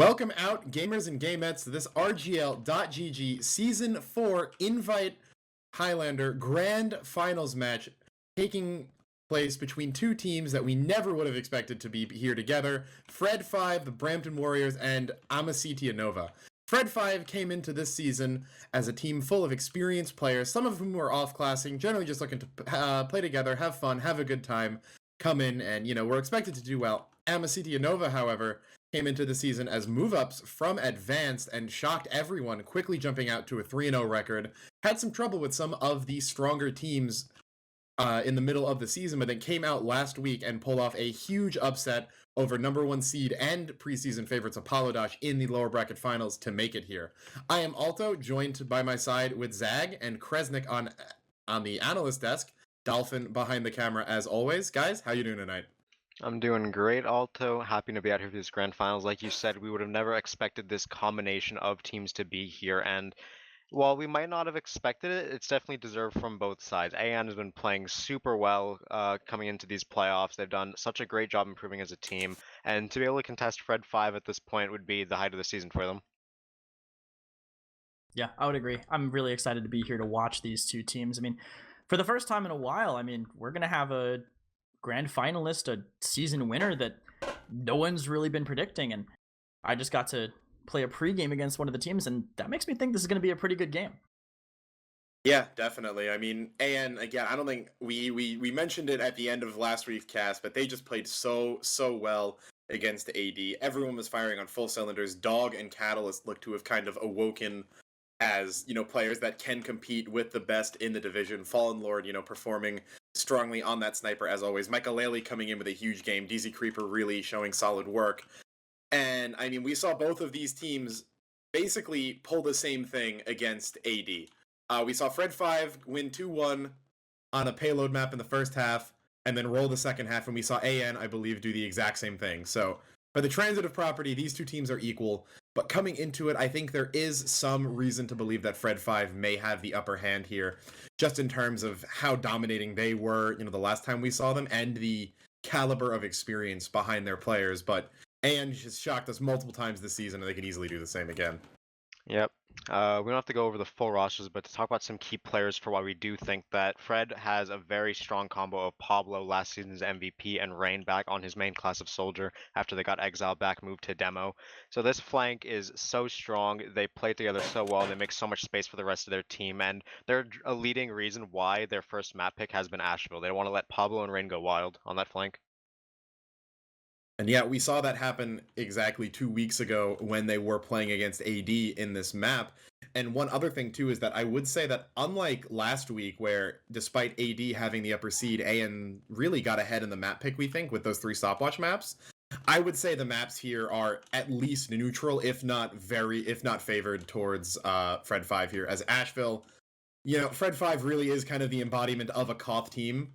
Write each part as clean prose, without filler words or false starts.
Welcome out, gamers and gamettes, to this RGL.GG Season 4 Invite Highlander Grand Finals match taking place between two teams that we never would have expected to be here together. Fred 5, the Brampton Warriors, and Amicitia Nova. Fred 5 came into this season as a team full of experienced players, some of whom were off-classing, generally just looking to play together, have fun, have a good time, come in, and, we're expected to do well. Amicitia Nova, however, came into the season as move-ups from Advanced and shocked everyone, quickly jumping out to a 3-0 record. Had some trouble with some of the stronger teams in the middle of the season, but then came out last week and pulled off a huge upset over number 1 seed and preseason favorites Apollodosh in the lower bracket finals to make it here. I am Alto, joined by my side with Zag and Kresnik on the analyst desk. Dolphin behind the camera as always. Guys, how you doing tonight? I'm doing great, Alto. Happy to be out here for this grand finals. Like you said, we would have never expected this combination of teams to be here, and while we might not have expected it, it's definitely deserved from both sides. AN has been playing super well coming into these playoffs. They've done such a great job improving as a team, and to be able to contest Fred 5 at this point would be the height of the season for them. Yeah, I would agree. I'm really excited to be here to watch these two teams. I mean, for the first time in a while, we're going to have a grand finalist, a season winner that no one's really been predicting, and I just got to play a pregame against one of the teams, and that makes me think this is going to be a pretty good game. Yeah, definitely. I mean, AN, again, I don't think we mentioned it at the end of last week's cast, but they just played so well against AD. Everyone was firing on full cylinders. Dog and Catalyst look to have kind of awoken as, players that can compete with the best in the division. Fallen Lord, performing strongly on that sniper as always. Michael coming in with a huge game. DZ Creeper really showing solid work. And, we saw both of these teams basically pull the same thing against AD. We saw Fred 5 win 2-1 on a payload map in the first half, and then roll the second half, and we saw AN, I believe, do the exact same thing. So, for the transitive property, these two teams are equal, but coming into it, I think there is some reason to believe that Fred 5 may have the upper hand here, just in terms of how dominating they were, the last time we saw them, and the caliber of experience behind their players. But AN has shocked us multiple times this season, and they could easily do the same again. Yep. We don't have to go over the full rosters, but to talk about some key players for why we do think that Fred has a very strong combo of Pablo, last season's MVP, and Rain back on his main class of Soldier after they got exiled back, moved to Demo. So this flank is so strong. They play together so well. They make so much space for the rest of their team, and they're a leading reason why their first map pick has been Asheville. They don't want to let Pablo and Rain go wild on that flank. And yeah, we saw that happen exactly 2 weeks ago when they were playing against AD in this map. And one other thing, too, is that I would say that unlike last week, where despite AD having the upper seed, AN really got ahead in the map pick, we think, with those 3 stopwatch maps, I would say the maps here are at least neutral, if not favored towards Fred 5 here. As Asheville, Fred 5 really is kind of the embodiment of a Koth team.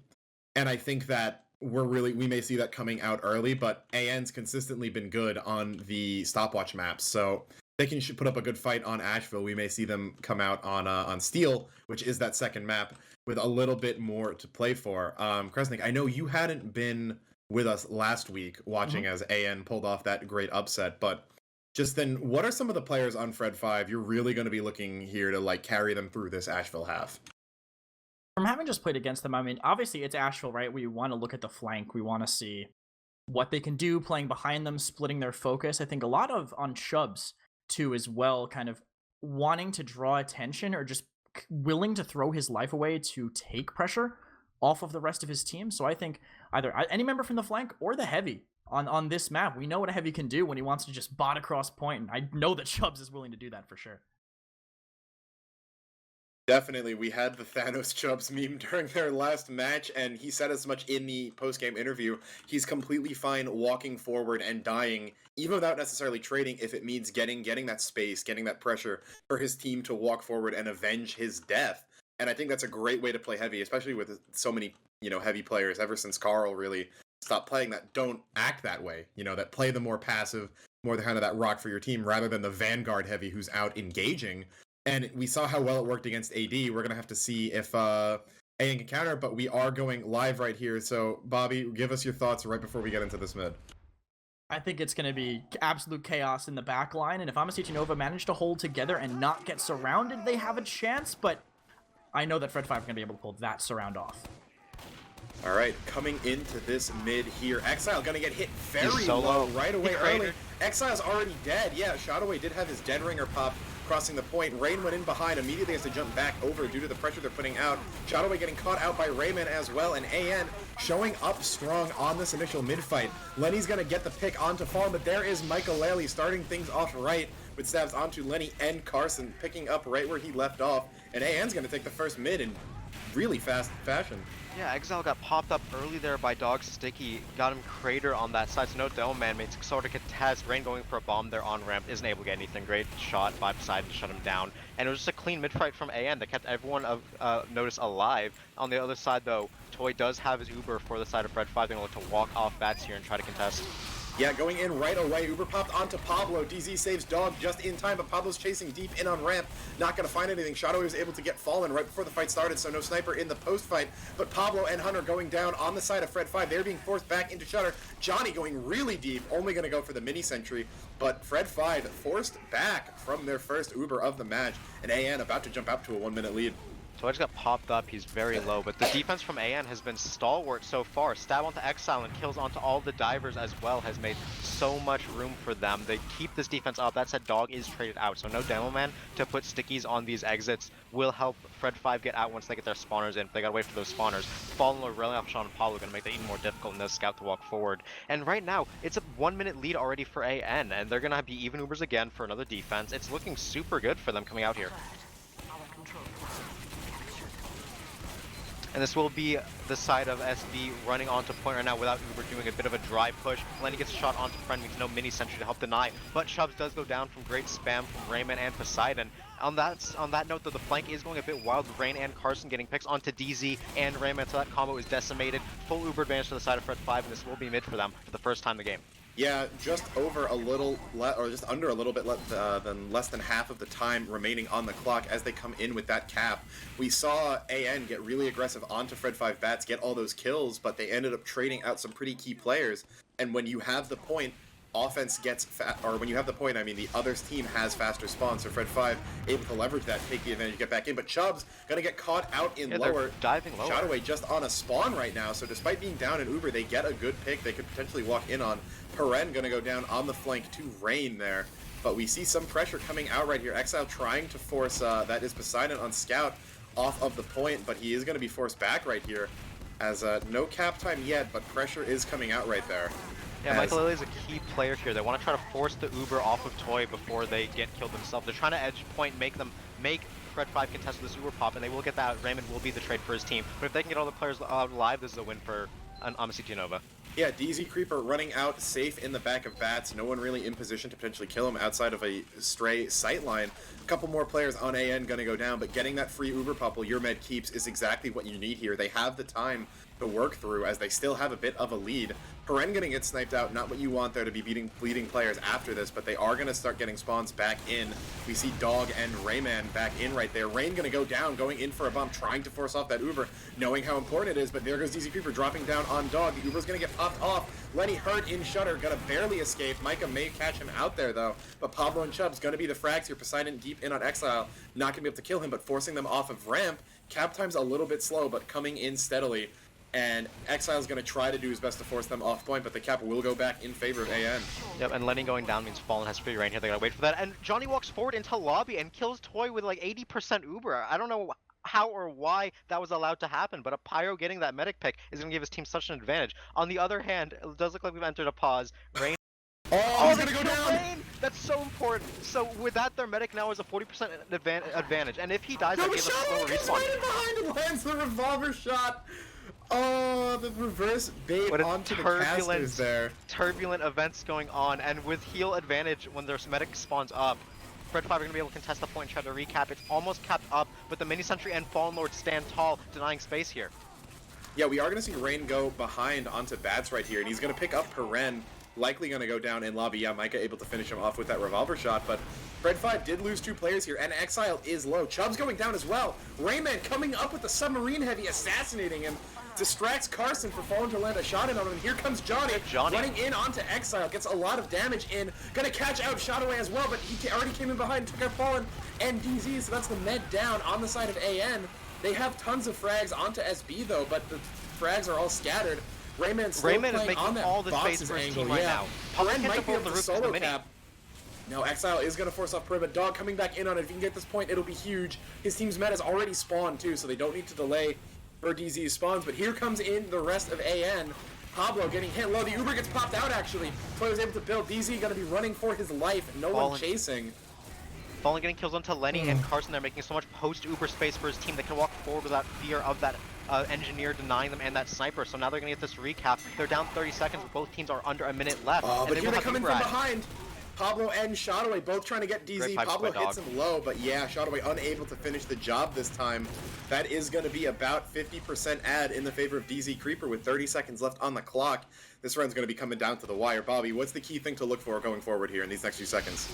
And I think that we may see that coming out early, but AN's consistently been good on the stopwatch maps, so they can put up a good fight on Asheville. We may see them come out on Steel, which is that second map, with a little bit more to play for. Kresnik, I know you hadn't been with us last week watching as AN pulled off that great upset, but just then, what are some of the players on Fred 5 you're really going to be looking here to carry them through this Asheville half? From having just played against them, obviously it's Asheville, right? We want to look at the flank. We want to see what they can do playing behind them, splitting their focus. I think a lot on Chubbs, too, as well, kind of wanting to draw attention or just willing to throw his life away to take pressure off of the rest of his team. So I think either any member from the flank or the heavy on this map, we know what a heavy can do when he wants to just bot across point, and I know that Chubbs is willing to do that for sure. Definitely, we had the Thanos Chubbs meme during their last match, and he said as much in the post-game interview. He's completely fine walking forward and dying, even without necessarily trading, if it means getting that space, getting that pressure for his team to walk forward and avenge his death. And I think that's a great way to play heavy, especially with so many, heavy players ever since Carl really stopped playing that don't act that way, that play the more passive, more the kind of that rock for your team, rather than the Vanguard heavy who's out engaging. And we saw how well it worked against AD. We're going to have to see if AN can counter, but we are going live right here. So, Bobby, give us your thoughts right before we get into this mid. I think it's going to be absolute chaos in the back line, and if Amasichi Nova manage to hold together and not get surrounded, they have a chance, but I know that Fred 5 are going to be able to pull that surround off. All right, coming into this mid here, Exile gonna get hit very so low low. right away He early. cratered. Exile's already dead. Yeah, Shotaway did have his Dead Ringer pop crossing the point. Rain went in behind, immediately has to jump back over due to the pressure they're putting out. Shotaway getting caught out by Rayman as well, and AN showing up strong on this initial mid fight. Lenny's gonna get the pick onto Fallen, but there is Michael Lally starting things off right with stabs onto Lenny and Carson, picking up right where he left off, and AN's gonna take the first mid in really fast fashion. Yeah, Exile got popped up early there by Dog Sticky, got him crater on that side, so no Dome Man mates sort of contest. Rain going for a bomb there on ramp, isn't able to get anything. Great shot by Poseidon to shut him down. And it was just a clean mid-fight from AN that kept everyone of Notice alive. On the other side though, Toy does have his Uber for the side of Fred 5. They're going to look to walk off bats here and try to contest. Yeah, going in right away. Uber popped onto Pablo. DZ saves Dog just in time, but Pablo's chasing deep in on ramp. Not going to find anything. Shotaway was able to get Fallen right before the fight started, so no sniper in the post-fight. But Pablo and Hunter going down on the side of Fred 5. They're being forced back into Shutter. Johnny going really deep, only going to go for the mini-sentry. But Fred 5 forced back from their first Uber of the match. And AN about to jump up to a 1-minute lead. Toy just got popped up, he's very low, but the defense from AN has been stalwart so far. Stab onto Exile and kills onto all the divers as well has made so much room for them. They keep this defense up. That said, Dog is traded out, so no Demo Man to put stickies on these exits will help Fred 5 get out once they get their spawners in. They gotta wait for those spawners. Fallen or railing off Sean and Pablo gonna make that even more difficult in the scout to walk forward. And right now, it's a 1-minute lead already for AN, and they're gonna be even Ubers again for another defense. It's looking super good for them coming out here. And this will be the side of SB running onto point right now without Uber doing a bit of a dry push. Lenny gets shot onto friend, means no mini sentry to help deny. But Chubbs does go down from great spam from Rayman and Poseidon. On that note though, the flank is going a bit wild with Rain and Carson getting picks onto DZ and Rayman, so that combo is decimated. Full Uber advantage to the side of Fred 5, and this will be mid for them for the first time in the game. Yeah, just over a little, or just under a little bit less than half of the time remaining on the clock as they come in with that cap. We saw AN get really aggressive onto Fred 5 bats, get all those kills, but they ended up trading out some pretty key players. And when you have the point, offense gets when you have the point, I mean the other team has faster spawns, so Fred 5 able to leverage that, take the advantage, get back in, but Chubbs gonna get caught out in lower. Diving lower. Shotaway just on a spawn right now, so despite being down in Uber, they get a good pick they could potentially walk in on. Paren gonna go down on the flank to Rain there, but we see some pressure coming out right here. Exile trying to force, that is Poseidon on Scout off of the point, but he is gonna be forced back right here, as no cap time yet, but pressure is coming out right there. Yeah, Michael Lily is a key player here. They want to try to force the Uber off of Toy before they get killed themselves. They're trying to edge point, make Fred 5 contest with this Uber pop, and they will get that. Raymond will be the trade for his team. But if they can get all the players alive, this is a win for Amasichi Nova. Yeah, DZ Creeper running out safe in the back of bats. No one really in position to potentially kill him outside of a stray sightline. A couple more players on AN gonna go down, but getting that free Uber pop while your med keeps is exactly what you need here. They have the time to work through as they still have a bit of a lead. Paren gonna get sniped out, not what you want there to be bleeding players after this, but they are gonna start getting spawns back in. We see Dog and Rayman back in right there. Rain gonna go down, going in for a bump, trying to force off that Uber, knowing how important it is, but there goes DZ Creeper dropping down on Dog. The Uber's gonna get popped off. Lenny hurt in Shutter, gonna barely escape. Micah may catch him out there though, but Pablo and Chubbs gonna be the frags here. Poseidon deep in on Exile, not gonna be able to kill him, but forcing them off of ramp. Cap time's a little bit slow, but coming in steadily. And Exile's going to try to do his best to force them off point, but the cap will go back in favor of AN. Yep, and Lenny going down means Fallen has free reign here. They gotta wait for that. And Johnny walks forward into lobby and kills Toy with like 80% Uber. I don't know how or why that was allowed to happen, but a Pyro getting that medic pick is going to give his team such an advantage. On the other hand, it does look like we've entered a pause. Rain. Oh, he's going to go down! Rain! That's so important. So with that, their medic now is a 40% advantage. And if he dies, that gives us a slower respawn. Right behind and lands the revolver shot. Oh, the reverse bait onto the casters there. Turbulent events going on, and with heal advantage when their medic spawns up, Fred 5 are going to be able to contest the point and try to recap. It's almost capped up, but the mini sentry and Fallen Lord stand tall, denying space here. Yeah, we are going to see Rain go behind onto Bats right here, and he's going to pick up Paren likely going to go down in lobby. Yeah, Micah able to finish him off with that revolver shot, but Fred5 did lose 2 players here, and Exile is low. Chubb's going down as well. Rayman coming up with the submarine heavy, assassinating him. Distracts Carson for falling to land a shot in on him. And here comes Johnny, running in onto Exile. Gets a lot of damage in. Gonna catch out Shotaway as well, but he already came in behind, took out Fallen and DZ, so that's the med down on the side of AN. They have tons of frags onto SB though, but the frags are all scattered. Rayman is making on that all the space box's for his angle. team right now. Paren might be able to solo cap. No, Exile is going to force off Paren, but Dog coming back in on it. If he can get this point, it'll be huge. His team's med has already spawned too, so they don't need to delay for DZ's spawns. But here comes in the rest of AN. Pablo getting hit low. The Uber gets popped out actually. Toy was able to build. DZ going to be running for his life. No one chasing. Fallen getting kills onto Lenny and Carson. They're making so much post-Uber space for his team. They can walk forward without fear of that engineer denying them and that sniper. So now they're going to get this recap. They're down 30 seconds. Both teams are under a minute left. But here they come in from behind. Pablo and Shotaway both trying to get DZ. Pablo hits him low, but yeah, Shotaway unable to finish the job this time. That is going to be about 50% ad in the favor of DZ Creeper with 30 seconds left on the clock. This run's going to be coming down to the wire. Bobby, what's the key thing to look for going forward here in these next few seconds?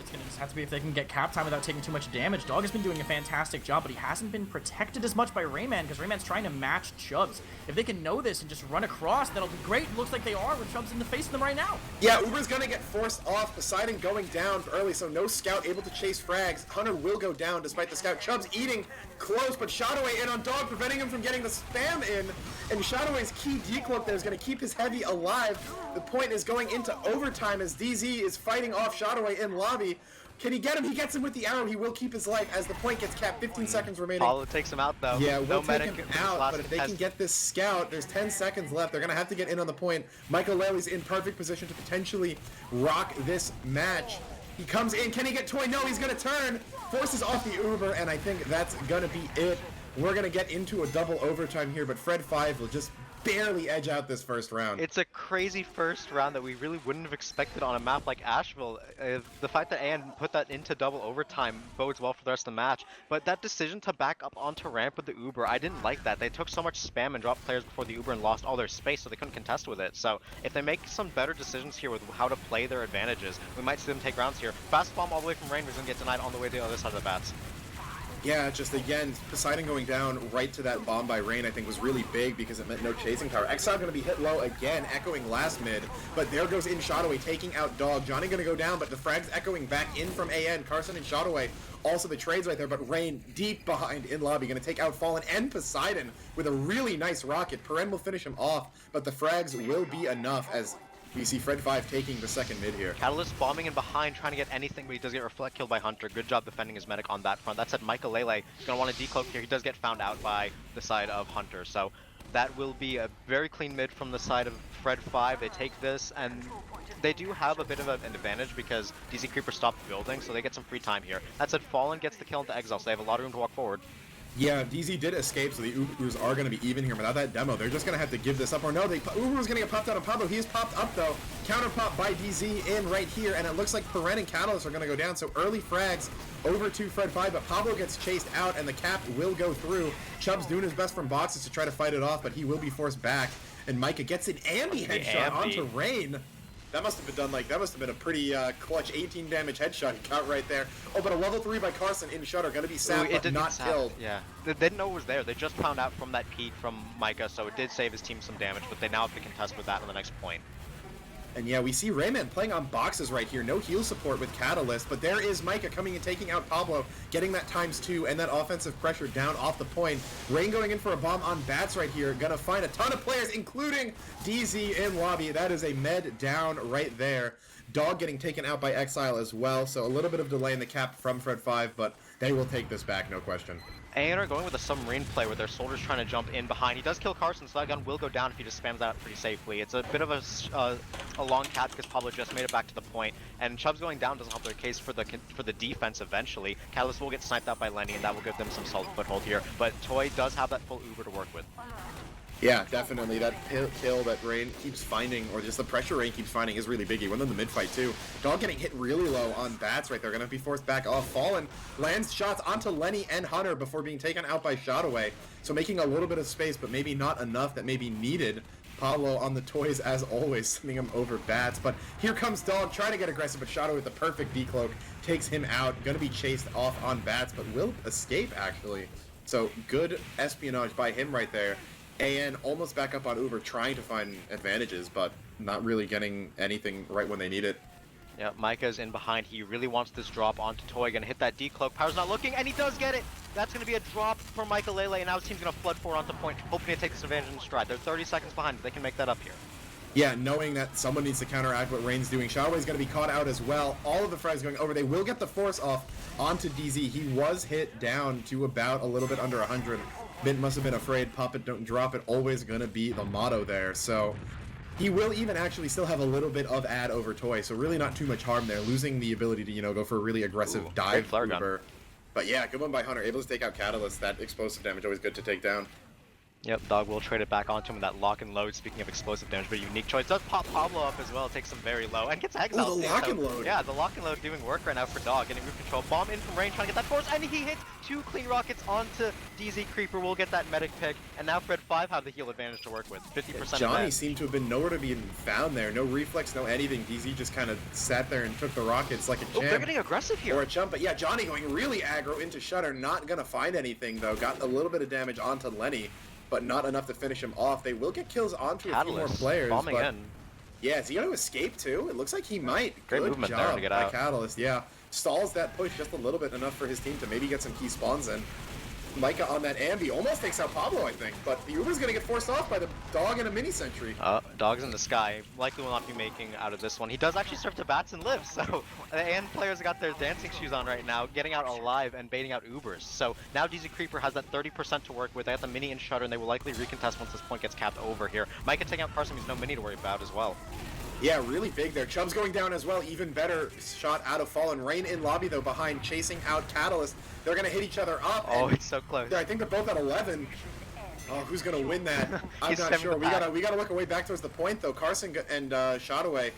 It's going to just have to be if they can get cap time without taking too much damage. Dog has been doing a fantastic job, but he hasn't been protected as much by Rayman because Rayman's trying to match Chubbs. If they can know this and just run across, that'll be great. Looks like they are with Chubbs in the face of them right now. Yeah, Uber's going to get forced off. Poseidon going down early, so no scout able to chase frags. Hunter will go down despite the scout. Chubbs eating close, but Shotaway in on Dog, preventing him from getting the spam in. And Shotaway's key decloak there is going to keep his heavy alive. The point is going into overtime as DZ is fighting off Shotaway in lobby. Can he get him? He gets him with the arrow. He will keep his life as the point gets capped. 15 seconds remaining. Paulo takes him out, though. Yeah, we'll take him out, but if they can get this scout, there's 10 seconds left. They're going to have to get in on the point. Michael Lely's in perfect position to potentially rock this match. He comes in. Can he get Toy? No, he's going to turn. Forces off the Uber, and I think that's going to be it. We're going to get into a double overtime here, but Fred5 will just barely edge out this first round. It's a crazy first round that we really wouldn't have expected on a map like Asheville. The fact that AN put that into double overtime bodes well for the rest of the match, but that decision to back up onto ramp with the Uber, I didn't like that. They took so much spam and dropped players before the Uber and lost all their space, so they couldn't contest with it. So if they make some better decisions here with how to play their advantages, we might see them take rounds here. Fast bomb all the way from Rain was going to get denied on the way to the other side of the bats. Yeah, just again, Poseidon going down right to that bomb by Rain I think was really big because it meant no chasing power. Exile going to be hit low again, echoing last mid, but there goes in Shotaway taking out Dog. Johnny going to go down, but the frags echoing back in from AN. Carson and Shotaway, also the trades right there, but Rain deep behind in lobby, going to take out Fallen and Poseidon with a really nice rocket. Paren will finish him off, but the frags will be enough as we see Fred5 taking the second mid here. Catalyst bombing in behind, trying to get anything, but he does get reflect killed by Hunter. Good job defending his medic on that front. That said, Michael Lele is going to want to decloak here. He does get found out by the side of Hunter. So that will be a very clean mid from the side of Fred5. They take this, and they do have a bit of an advantage because DZ Creeper stopped building, so they get some free time here. That said, Fallen gets the kill into Exile, so they have a lot of room to walk forward. Yeah, DZ did escape, so the Ubers are going to be even here. Without that demo, they're just going to have to give this up. Or no, Uber was going to get popped out on Pablo. He is popped up, though. Counter pop by DZ in right here, and it looks like Paren and Catalyst are going to go down. So early frags over to Fred5, but Pablo gets chased out, and the cap will go through. Chubb's doing his best from boxes to try to fight it off, but he will be forced back. And Micah gets an ambi headshot onto Rain. That must have been done that must have been a pretty clutch 18 damage headshot he got right there. Oh, but a level 3 by Carson in Shutter, gonna be sapped but not killed. Yeah, they didn't know it was there. They just found out from that peek from Micah, so it did save his team some damage, but they now have to contest with that on the next point. And yeah, we see Rayman playing on boxes right here. No heal support with Catalyst, but there is Micah coming and taking out Pablo, getting that ×2 and that offensive pressure down off the point. Rain going in for a bomb on bats right here. Gonna find a ton of players, including DZ in lobby. That is a med down right there. Dog getting taken out by Exile as well, so a little bit of delay in the cap from Fred5, but they will take this back, no question. AN are going with a submarine play with their soldiers trying to jump in behind. He does kill Carson, so that gun will go down if he just spams that pretty safely. It's a bit of a long cap because Pablo just made it back to the point, and Chubb's going down doesn't help their case for the defense eventually. Catalyst will get sniped out by Lenny, and that will give them some solid foothold here, but Toy does have that full Uber to work with. Yeah, definitely. That kill that Rain keeps finding, or just the pressure Rain keeps finding, is really big. He went in the mid-fight, too. Dog getting hit really low on bats right there. Going to be forced back off. Fallen lands shots onto Lenny and Hunter before being taken out by Shotaway. So making a little bit of space, but maybe not enough that may be needed Pablo on the toys as always, sending him over bats. But here comes Dog trying to get aggressive, but Shadow with the perfect decloak takes him out. Gonna be chased off on bats, but will escape actually. So good espionage by him right there. AN almost back up on Uber, trying to find advantages, but not really getting anything right when they need it. Yeah, Micah's in behind. He really wants this drop onto Toy. Gonna hit that decloak. Power's not looking, and he does get it. That's gonna be a drop for Micah Lele, and now his team's gonna flood forward onto point, hoping to take this advantage in stride. They're 30 seconds behind. They can make that up here. Yeah, knowing that someone needs to counteract what Rain's doing. Shadowway's going to be caught out as well. All of the frags going over. They will get the force off onto DZ. He was hit down to about a little bit under 100. Mint must have been afraid. Pop it, don't drop it. Always going to be the motto there. So he will even actually still have a little bit of ad over Toy. So really not too much harm there. Losing the ability to, go for a really aggressive dive flare gun. Uber. But yeah, good one by Hunter. Able to take out Catalyst. That explosive damage always good to take down. Yep, Dog will trade it back onto him with that lock and load. Speaking of explosive damage, but unique choice. Does pop Pablo up as well, takes him very low, and gets exiled. Oh, the lock and load. Yeah, the lock and load doing work right now for Dog. Getting root control. Bomb in from range, trying to get that force, and he hits 2 clean rockets onto DZ Creeper. Will get that medic pick, and now Fred 5 have the heal advantage to work with. 50% Johnny seemed to have been nowhere to be found there. No reflex, no anything. DZ just kind of sat there and took the rockets like a champ. They're getting aggressive here. Or a chump, but yeah, Johnny going really aggro into Shutter. Not going to find anything, though. Got a little bit of damage onto Lenny, but not enough to finish him off. They will get kills onto a few more players. Bombing but in. yeah, is he going to escape too? It looks like he might. Great Good movement job there to get by out. Catalyst, yeah. Stalls that push just a little bit, enough for his team to maybe get some key spawns in. Micah on that Ambi almost takes out Pablo, I think, but the Uber's going to get forced off by the Dog and a mini sentry. Dog's in the sky. Likely will not be making out of this one. He does actually surf to bats and live, so and players got their dancing shoes on right now, getting out alive and baiting out Ubers. So now DZ Creeper has that 30% to work with. They have the mini and Shutter, and they will likely recontest once this point gets capped over here. Micah taking out Carson means no mini to worry about as well. Yeah, really big there. Chubb's going down as well. Even better shot out of Fallen. Rain in lobby, though, behind, chasing out Catalyst. They're going to hit each other up. Oh, it's so close. I think they're both at 11. Oh, who's going to win that? I'm not sure. We gotta look away back towards the point, though. Carson and Shotaway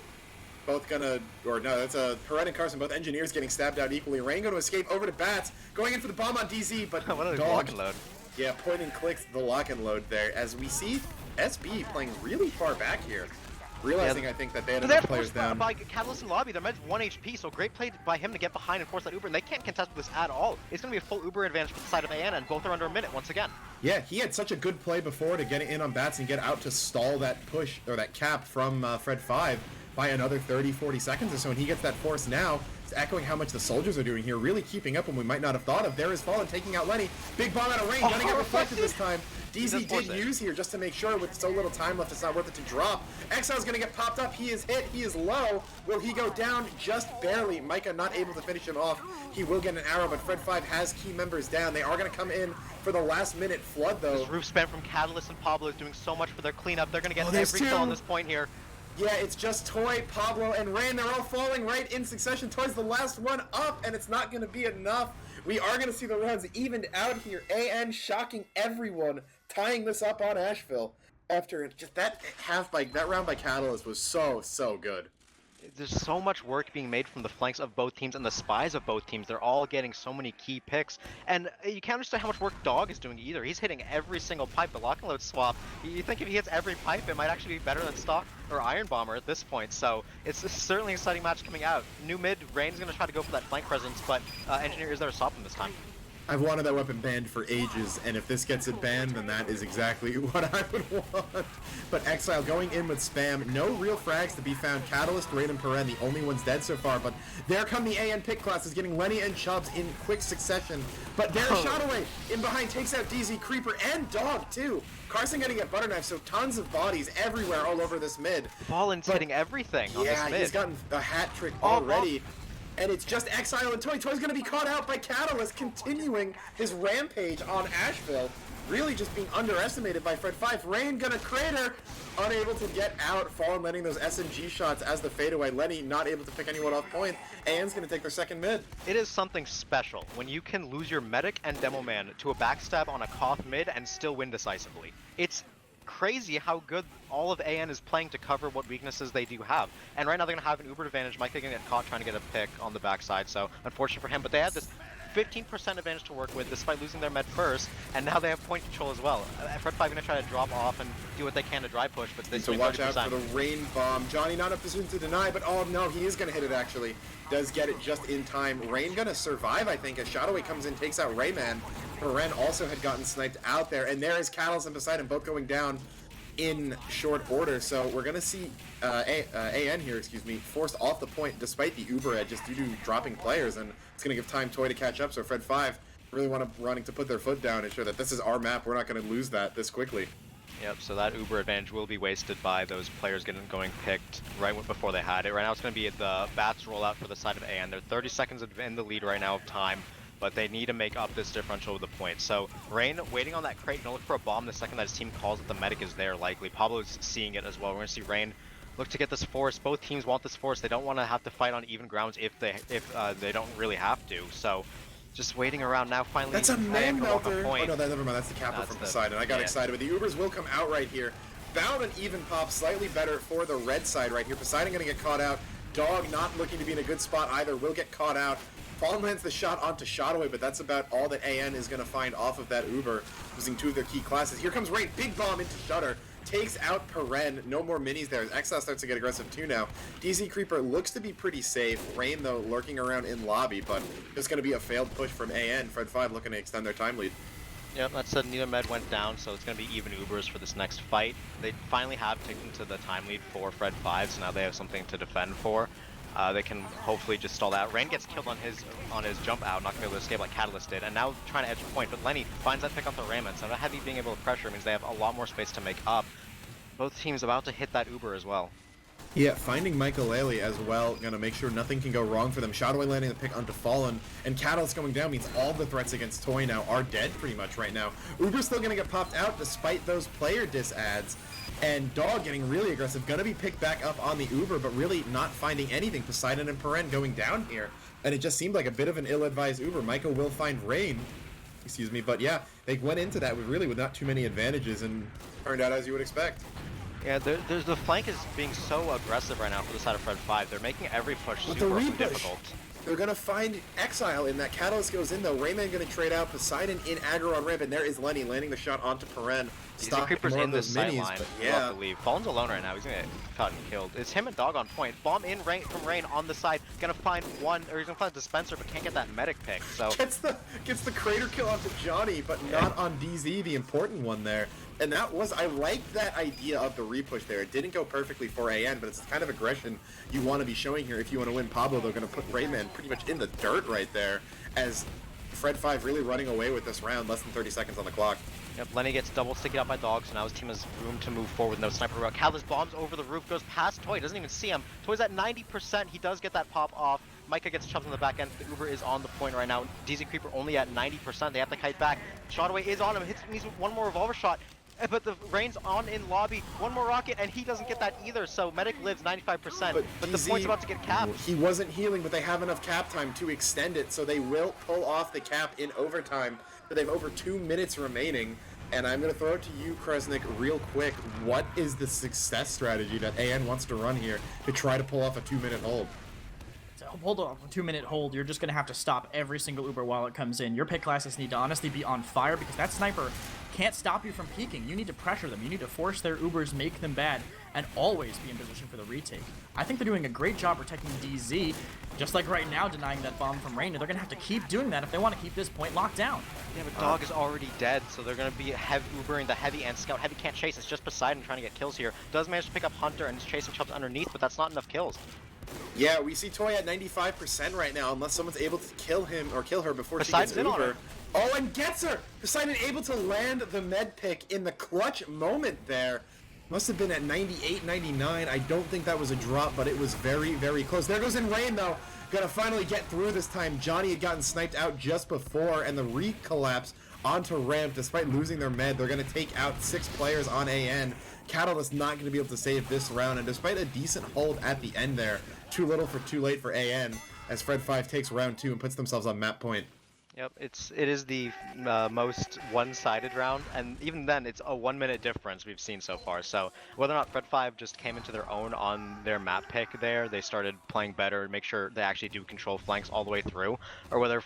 both going to... Or no, that's Perret and Carson, both engineers getting stabbed out equally. Rain going to escape over to Bats. Going in for the bomb on DZ, but what a Dog... lock and load. Yeah, point and clicks the lock and load there. As we see SB playing really far back here. Realizing, I think, that they had enough players down. By Catalyst in lobby, they're meant 1 HP, so great play by him to get behind and force that Uber, and they can't contest with this at all. It's going to be a full Uber advantage for the side of AN, and both are under a minute once again. Yeah, he had such a good play before to get in on bats and get out to stall that push, or that cap from Fred 5 by another 30-40 seconds or so, and he gets that force now. It's echoing how much the soldiers are doing here, really keeping up when we might not have thought of. There is Fallen taking out Lenny. Big bomb out of range, gonna get reflected this time. DZ did use here just to make sure with so little time left, it's not worth it to drop. Exile's gonna get popped up. He is hit. He is low. Will he go down? Just barely. Micah not able to finish him off. He will get an arrow, but Fred 5 has key members down. They are gonna come in for the last minute flood, though. This roof spam from Catalyst and Pablo is doing so much for their cleanup. They're gonna get every kill on this point here. Yeah, it's just Toy, Pablo, and Rain. They're all falling right in succession. Toy's the last one up, and it's not going to be enough. We are going to see the runs evened out here. AN shocking everyone, tying this up on Asheville. After just that round by Catalyst was so good. There's so much work being made from the flanks of both teams and the spies of both teams. They're all getting so many key picks, and you can't understand how much work Dog is doing either. He's hitting every single pipe. The lock and load swap, you think if he hits every pipe, it might actually be better than Stock or Iron Bomber at this point. So it's certainly an exciting match coming out. New mid, Rain's going to try to go for that flank presence, but Engineer is there to stop him this time. I've wanted that weapon banned for ages, and if this gets it banned, then that is exactly what I would want. But Exile going in with spam, no real frags to be found. Catalyst, Raid, and Peren, the only ones dead so far, but there come the AN pick classes, getting Lenny and Chubbs in quick succession. But there's Shotaway in behind, takes out DZ, Creeper, and Dog, too. Carson gonna get butter knife, so tons of bodies everywhere all over this mid. Fallen's hitting everything on this mid. Yeah, he's gotten a hat trick already. And it's just Exile and Toy. Toy's going to be caught out by Catalyst, continuing his rampage on Asheville. Really just being underestimated by Fred 5. Rain going to crater, unable to get out. Fallen letting those SMG shots as the fadeaway. Lenny not able to pick anyone off point. An's going to take their second mid. It is something special when you can lose your medic and demo man to a backstab on a Koth mid and still win decisively. It's crazy how good all of AN is playing to cover what weaknesses they do have. And right now they're going to have an Uber advantage. Micah going to get caught trying to get a pick on the backside, so unfortunate for him. But they had this 15% advantage to work with despite losing their med first, and now they have point control as well. Fred 5 gonna try to drop off and do what they can to dry push, but they So swing watch 30%. out for the rain bomb. Johnny not in a position to deny, but oh no, he is gonna hit it actually. Does get it just in time. Rain gonna survive, I think, as Shadowway comes in, takes out Rayman. Peren also had gotten sniped out there, and there is Catalyst and Poseidon both going down in short order. So we're gonna see AN here, forced off the point despite the Uber edge just due to dropping players, and it's gonna give time Toy to catch up. So Fred 5 really wanting to put their foot down and show that this is our map. We're not gonna lose that this quickly. Yep, so that Uber advantage will be wasted by those players going picked right before they had it. Right now it's going to be the Bats rollout for the side of AN. They're 30 seconds in the lead right now of time, but they need to make up this differential with the point. So Rain waiting on that crate, gonna look for a bomb the second that his team calls that the medic is there likely. Pablo's seeing it as well. We're going to see Rain look to get this force. Both teams want this force. They don't want to have to fight on even grounds if they don't really have to. So just waiting around now, finally. That's a man melter. Oh no, never mind. That's the capper from Poseidon. I got excited, but the Ubers will come out right here. Bound and even pop, slightly better for the red side right here. Poseidon gonna get caught out. Dog not looking to be in a good spot either. Will get caught out. Fallen lands the shot onto Shadowway, but that's about all that AN is gonna find off of that Uber, using two of their key classes. Here comes Rain, big bomb into Shutter. Takes out Peren. No more minis there. Exile starts to get aggressive too now. DZ Creeper looks to be pretty safe. Rain, though, lurking around in lobby, but it's going to be a failed push from AN. Fred 5 looking to extend their time lead. Yep, that said, neither med went down, so it's going to be even Ubers for this next fight. They finally have taken to the time lead for Fred 5, so now they have something to defend for. They can hopefully just stall that. Rain gets killed on his jump out, not going to be able to escape like Catalyst did, and now trying to edge the point, but Lenny finds that pick off the Rayman, so Heavy being able to pressure means they have a lot more space to make up. Both teams about to hit that Uber as well. Yeah, finding Michael as well, gonna make sure nothing can go wrong for them. Shadowway landing the pick onto Fallen, and Catalyst going down means all the threats against Toy now are dead pretty much right now. Uber's still gonna get popped out despite those player disads, and Dog getting really aggressive, gonna be picked back up on the Uber, but really not finding anything. Poseidon and Peren going down here, and it just seemed like a bit of an ill-advised Uber. Michael will find Rain, but yeah, they went into that with not too many advantages, and turned out as you would expect. Yeah, there's the flank is being so aggressive right now for the side of Fred 5. They're making every push With super the repush, difficult. They're gonna find Exile in that. Catalyst goes in though. Rayman gonna trade out. Poseidon in aggro on ramp, and there is Lenny landing the shot onto Peren. Stop Creeper's in this sight line. Yeah, to leave. Fallen's alone right now. He's gonna get caught and killed. It's him and Dog on point. Bomb in from Rain on the side. Gonna find one, or he's gonna find a dispenser, but can't get that medic pick. So gets the crater kill onto Johnny, but not on DZ, the important one there. And that was, I like that idea of the repush there. It didn't go perfectly for AN, but it's the kind of aggression you want to be showing here if you want to win. Pablo, they're going to put Rayman pretty much in the dirt right there, as Fred 5 really running away with this round, less than 30 seconds on the clock. Yep, Lenny gets double sticky out by Dog, so now his team has room to move forward with no sniper route. Catalyst bombs over the roof, goes past Toy, doesn't even see him. Toy's at 90%, he does get that pop off. Micah gets chubbed on the back end. The Uber is on the point right now. DZ Creeper only at 90%. They have to kite back. Shotaway is on him. Needs one more revolver shot. But the Rain's on in lobby. One more rocket, and he doesn't get that either. So Medic lives 95%. But the point's about to get capped. He wasn't healing, but they have enough cap time to extend it. So they will pull off the cap in overtime. But they have over 2 minutes remaining. And I'm going to throw it to you, Kresnik, real quick. What is the success strategy that AN wants to run here to try to pull off a 2-minute hold? Hold on, a 2-minute hold. You're just going to have to stop every single Uber while it comes in. Your pick classes need to honestly be on fire because that sniper can't stop you from peeking. You need to pressure them. You need to force their Ubers, make them bad, and always be in position for the retake. I think they're doing a great job protecting DZ, just like right now denying that bomb from Rain. They're going to have to keep doing that if they want to keep this point locked down. Yeah, but Dog is already dead, so they're going to be Ubering the Heavy and Scout. Heavy can't chase. It's just Poseidon trying to get kills here. Does manage to pick up Hunter and is chasing Chubbs underneath, but that's not enough kills. Yeah, we see Toy at 95% right now, unless someone's able to kill him or kill her before Poseidon's she gets Uber. in on her. Oh, and gets her! Poseidon able to land the med pick in the clutch moment there. Must have been at 98, 99. I don't think that was a drop, but it was very, very close. There goes in Rain, though. Gonna finally get through this time. Johnny had gotten sniped out just before, and the re-collapse onto ramp. Despite losing their med, they're gonna take out 6 players on AN. Catalyst not gonna be able to save this round, and despite a decent hold at the end there, too little for too late for AN, as Fred 5 takes round 2 and puts themselves on map point. Yep, it is the most one-sided round, and even then, it's a 1-minute difference we've seen so far. So whether or not Fred 5 just came into their own on their map pick there, they started playing better, make sure they actually do control flanks all the way through, or whether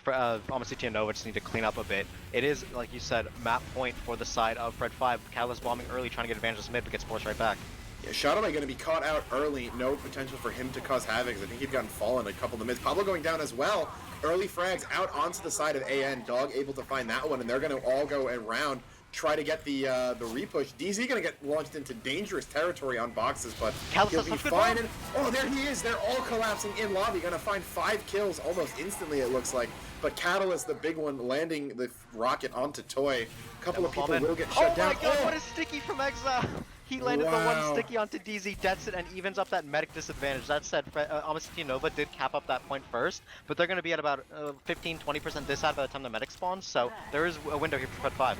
City and Nova just need to clean up a bit. It is, like you said, map point for the side of Fred 5. Catalyst bombing early, trying to get advantage of mid, but gets forced right back. Yeah, Shadowlight going to be caught out early. No potential for him to cause havoc. I think he'd gotten fallen a couple of the mids. Pablo going down as well. Early frags out onto the side of AN. Dog able to find that one, and they're going to all go around, try to get the repush. DZ going to get launched into dangerous territory on boxes, but he'll be fine. And, oh, there he is. They're all collapsing in lobby. Going to find 5 kills almost instantly, it looks like. But Catalyst, the big one, landing the rocket onto Toy. A couple of people will get shut down. Oh my god, what a sticky from Exile! He landed the one sticky onto DZ, deads it, and evens up that medic disadvantage. That said, City and Nova did cap up that point first, but they're going to be at about 15-20% this side by the time the medic spawns, so there is a window here for Fred 5.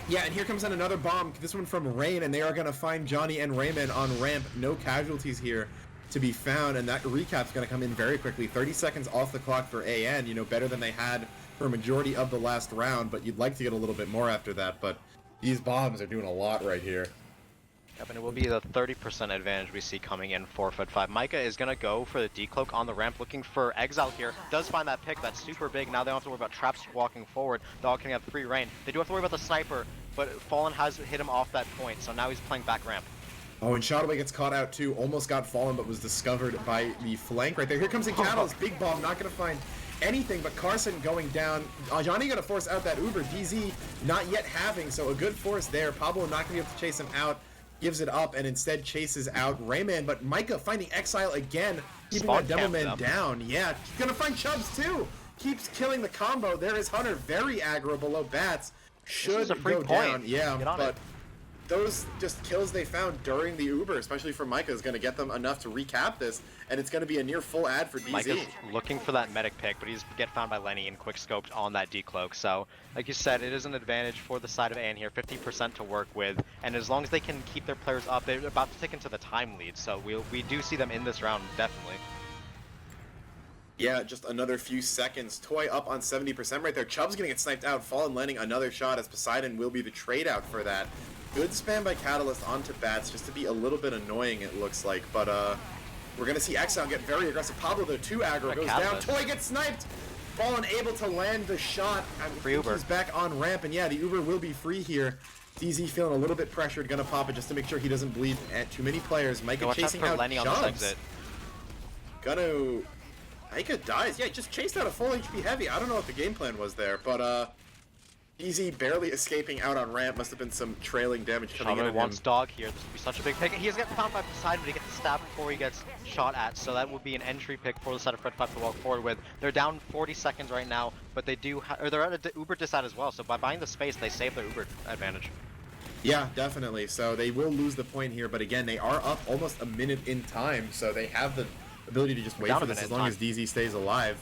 Yeah, and here comes in another bomb, this one from Rain, and they are going to find Johnny and Rayman on ramp. No casualties here to be found, and that recap's going to come in very quickly. 30 seconds off the clock for AN, you know, better than they had for a majority of the last round, but you'd like to get a little bit more after that, but these bombs are doing a lot right here. Yep, and it will be the 30% advantage we see coming in for Fred 5. Micah is going to go for the decloak on the ramp, looking for Exile here. Does find that pick, that's super big. Now they don't have to worry about traps walking forward. Dog can have free reign. They do have to worry about the sniper, but Fallen has hit him off that point, so now he's playing back ramp. Oh, and Shadowway gets caught out too. Almost got fallen, but was discovered by the flank right there. Here comes in Catalyst. Big bomb, not going to find anything, but Carson going down. Johnny going to force out that Uber. DZ not yet having, so a good force there. Pablo not going to be able to chase him out. Gives it up and instead chases out Rayman, but Micah finding Exile again, keeping that Devilman down. Yeah, he's gonna find Chubbs too. Keeps killing the combo. There is Hunter, very aggro below bats. Should go down. Yeah, but those just kills they found during the Uber, especially for Micah, is going to get them enough to recap this, and it's going to be a near full ad for DZ. Micah's looking for that medic pick, but he's get found by Lenny and quick scoped on that decloak. So, like you said, it is an advantage for the side of AN here, 50% to work with, and as long as they can keep their players up, they're about to take into the time lead. So we do see them in this round, definitely. Yeah, just another few seconds. Toy up on 70% right there. Chubb's going to get sniped out. Fallen landing another shot as Poseidon will be the trade out for that. Good spam by Catalyst onto bats just to be a little bit annoying, it looks like. But we're going to see Exile get very aggressive. Pablo, though, too aggro, goes down. Toy gets sniped. Fallen able to land the shot. Free Uber. He's back on ramp, and yeah, the Uber will be free here. DZ feeling a little bit pressured, going to pop it just to make sure he doesn't bleed at too many players. Micah chasing out Lenny on this exit. Gonna... Micah dies. Yeah, just chased out a full HP heavy. I don't know what the game plan was there, but Easy barely escaping out on ramp. Must have been some trailing damage coming in. Wants Dog here. This would be such a big pick. He has got found by Poseidon, but he gets stabbed before he gets shot at. So that would be an entry pick for the side of Fred 5 to walk forward with. They're down 40 seconds right now, but they do, or they're at a Uber disad as well. So by buying the space, they save their Uber advantage. Yeah, definitely. So they will lose the point here, but again, they are up almost a minute in time, so they have the ability to just wait for this as long as DZ stays alive.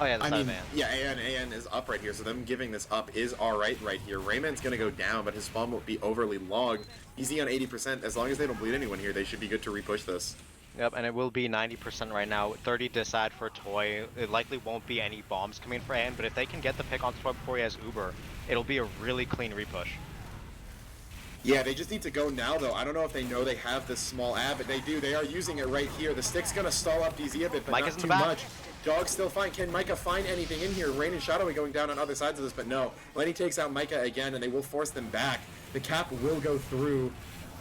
Oh yeah, that's yeah, AN is up right here, so them giving this up is alright right here. Rayman's gonna go down, but his spawn won't be overly long. Easy on 80%. As long as they don't bleed anyone here, they should be good to repush this. Yep, and it will be 90% right now. 30 disad for Toy. It likely won't be any bombs coming for AN, but if they can get the pick on Toy before he has Uber, it'll be a really clean repush. Yeah, they just need to go now, though. I don't know if they know they have this small ad, but they do. They are using it right here. The stick's going to stall up DZ a bit, but Micah's not too much. Dog's still fine. Can Micah find anything in here? Rain and Shadowway going down on other sides of this, but no. Lenny takes out Micah again, and they will force them back. The cap will go through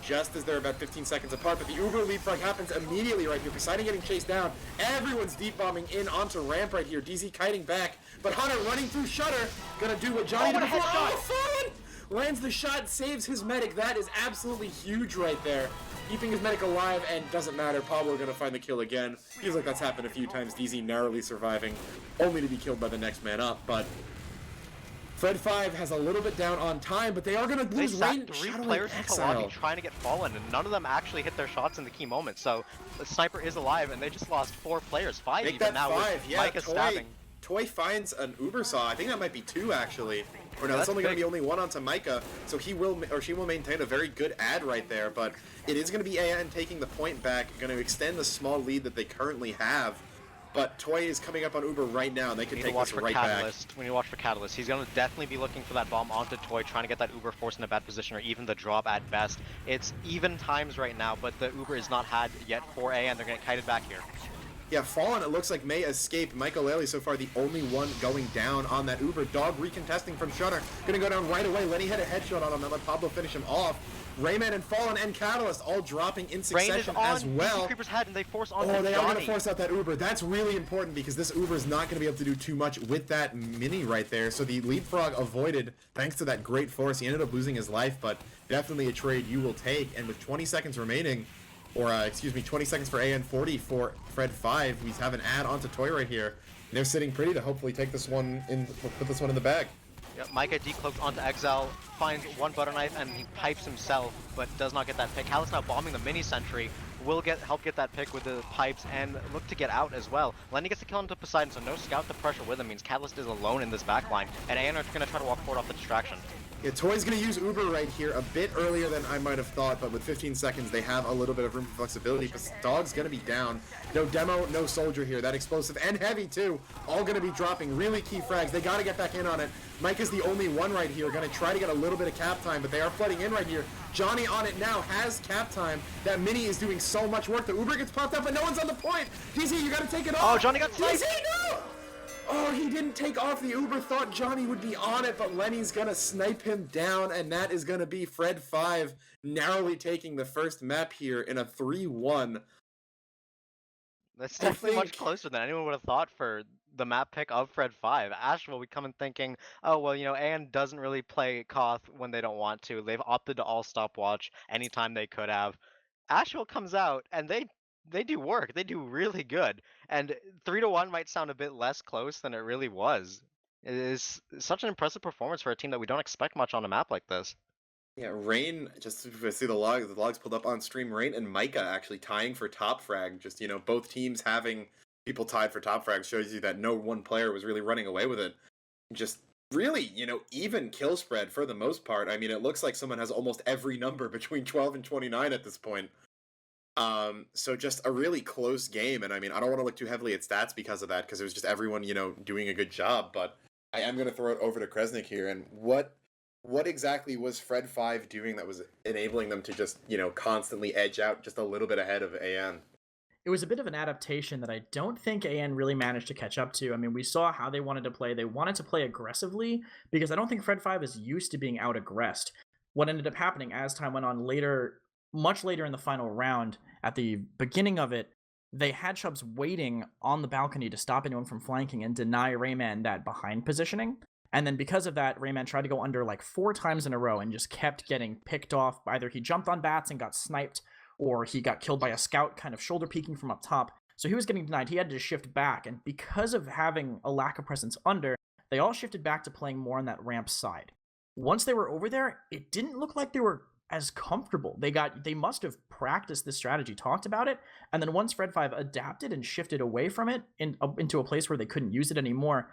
just as they're about 15 seconds apart, but the Uber leapfrog happens immediately right here. Poseidon getting chased down. Everyone's deep bombing in onto ramp right here. DZ kiting back, but Hunter running through Shutter. Gonna do what Johnny did before. Oh, lands the shot, saves his medic. That is absolutely huge right there. Keeping his medic alive, and doesn't matter. Pablo gonna find the kill again. Feels like that's happened a few times. DZ narrowly surviving, only to be killed by the next man up. But Fred 5 has a little bit down on time, but they are gonna lose Rain. 3 players in lobby trying to get fallen, and none of them actually hit their shots in the key moments. So the sniper is alive, and they just lost 4 players, 5 Make even that now. 5, yeah. Micah stabbing. Toy finds an Uber saw. I think that might be 2 actually. Or no, that's only going to be only 1 onto Micah, so he will, or she will maintain a very good ad right there, but it is going to be AN taking the point back, going to extend the small lead that they currently have. but Toy is coming up on Uber right now. They can We need take to watch this for right back. Catalyst. We need to watch for Catalyst. He's going to definitely be looking for that bomb onto Toy, trying to get that Uber forced in a bad position, or even the drop at best. It's even times right now, but the Uber is not had yet for A, and they're going to get kited back here. Yeah, Fallen, it looks like, may escape. Michael Laley so far the only one going down on that Uber. Dog recontesting from Shutter. Gonna go down right away. Lenny had a headshot on him. That let Pablo finish him off. Rayman and Fallen and Catalyst all dropping in succession as well. Creeper's head, and they force on they are Johnny. going to force out that Uber. That's really important because this Uber is not going to be able to do too much with that mini right there. So the Leapfrog avoided thanks to that great force. He ended up losing his life, but definitely a trade you will take. And with 20 seconds remaining, or 20 seconds for AN, 40 for Fred 5. We have an ad onto Toy right here. And they're sitting pretty to hopefully take this one in, put this one in the bag. Yep, Micah decloaks onto Exile, finds one butter knife, and he pipes himself, but does not get that pick. Callus now bombing the mini sentry, will help get that pick with the pipes and look to get out as well. Lenny gets the kill into Poseidon, so no scout to pressure with him means Catalyst is alone in this backline, and AN are going to try to walk forward off the distraction. Yeah, Toy's going to use Uber right here a bit earlier than I might have thought, but with 15 seconds, they have a little bit of room for flexibility because Dog's going to be down. No Demo, no Soldier here. That Explosive and Heavy, too, all going to be dropping really key frags. They got to get back in on it. Mike is the only one right here. Going to try to get a little bit of cap time, but they are flooding in right here. Johnny on it now has cap time. That mini is doing so much work. The Uber gets popped up, but no one's on the point. DZ, you got to take it off. Oh, Johnny got sniped. DZ, no! Oh, he didn't take off the Uber. Thought Johnny would be on it, but Lenny's gonna snipe him down, and that is gonna be Fred 5 narrowly taking the first map here in a 3-1. That's definitely much closer than anyone would have thought for the map pick of Fred 5. Asheville, we come in thinking, oh, well, you know, AN doesn't really play Koth when they don't want to. They've opted to all stopwatch anytime they could have. Asheville comes out, and they do work. They do really good. And 3-1 might sound a bit less close than it really was. It is such an impressive performance for a team that we don't expect much on a map like this. Yeah, Rain, just to see the logs pulled up on stream, Rain and Micah actually tying for top frag. Just, you know, both teams having people tied for top frag shows you that no one player was really running away with it. Just really, you know, even kill spread for the most part. I mean, it looks like someone has almost every number between 12 and 29 at this point. So just a really close game, and I mean, I don't want to look too heavily at stats because of that, because it was just everyone, you know, doing a good job, but I am going to throw it over to Kresnik here, and what exactly was Fred 5 doing that was enabling them to just, you know, constantly edge out just a little bit ahead of AN? It was a bit of an adaptation that I don't think AN really managed to catch up to. I mean, we saw how they wanted to play. They wanted to play aggressively, because I don't think Fred 5 is used to being out-aggressed. What ended up happening as time went on later, much later in the final round, at the beginning of it, they had Chubbs waiting on the balcony to stop anyone from flanking and deny Rayman that behind positioning. And then because of that, Rayman tried to go under like 4 times in a row and just kept getting picked off. Either he jumped on bats and got sniped, or he got killed by a scout kind of shoulder peeking from up top. So he was getting denied. He had to shift back. And because of having a lack of presence under, they all shifted back to playing more on that ramp side. Once they were over there, it didn't look like they were as comfortable. They must have practiced this strategy, talked about it, and then once Fred 5 adapted and shifted away from it into a place where they couldn't use it anymore,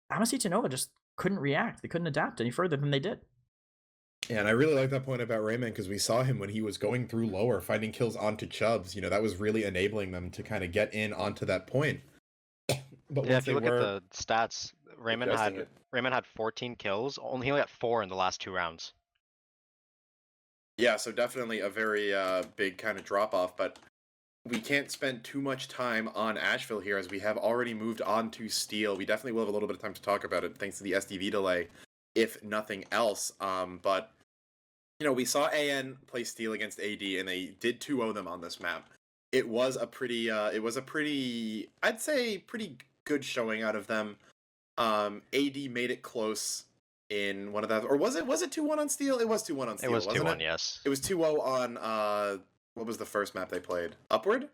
Amnesty Nova just couldn't react. They couldn't adapt any further than they did. Yeah, and I really like that point about Rayman, because we saw him when he was going through lower, finding kills onto Chubbs. You know, that was really enabling them to kind of get in onto that point. But yeah, if you look at the stats, Rayman had 14 kills. He only got 4 in the last 2 rounds. Yeah, so definitely a very big kind of drop-off, but we can't spend too much time on Asheville here, as we have already moved on to Steel. We definitely will have a little bit of time to talk about it, thanks to the SDV delay, if nothing else. But, you know, we saw AN play Steel against AD, and they did 2-0 them on this map. It was a pretty, I'd say, pretty good showing out of them. AD made it close in one of that, or was it 2-1 on Steel? It was 2-1 on Steel. It was 2-1, it? yes. It was 2-0 on what was the first map they played? Upward?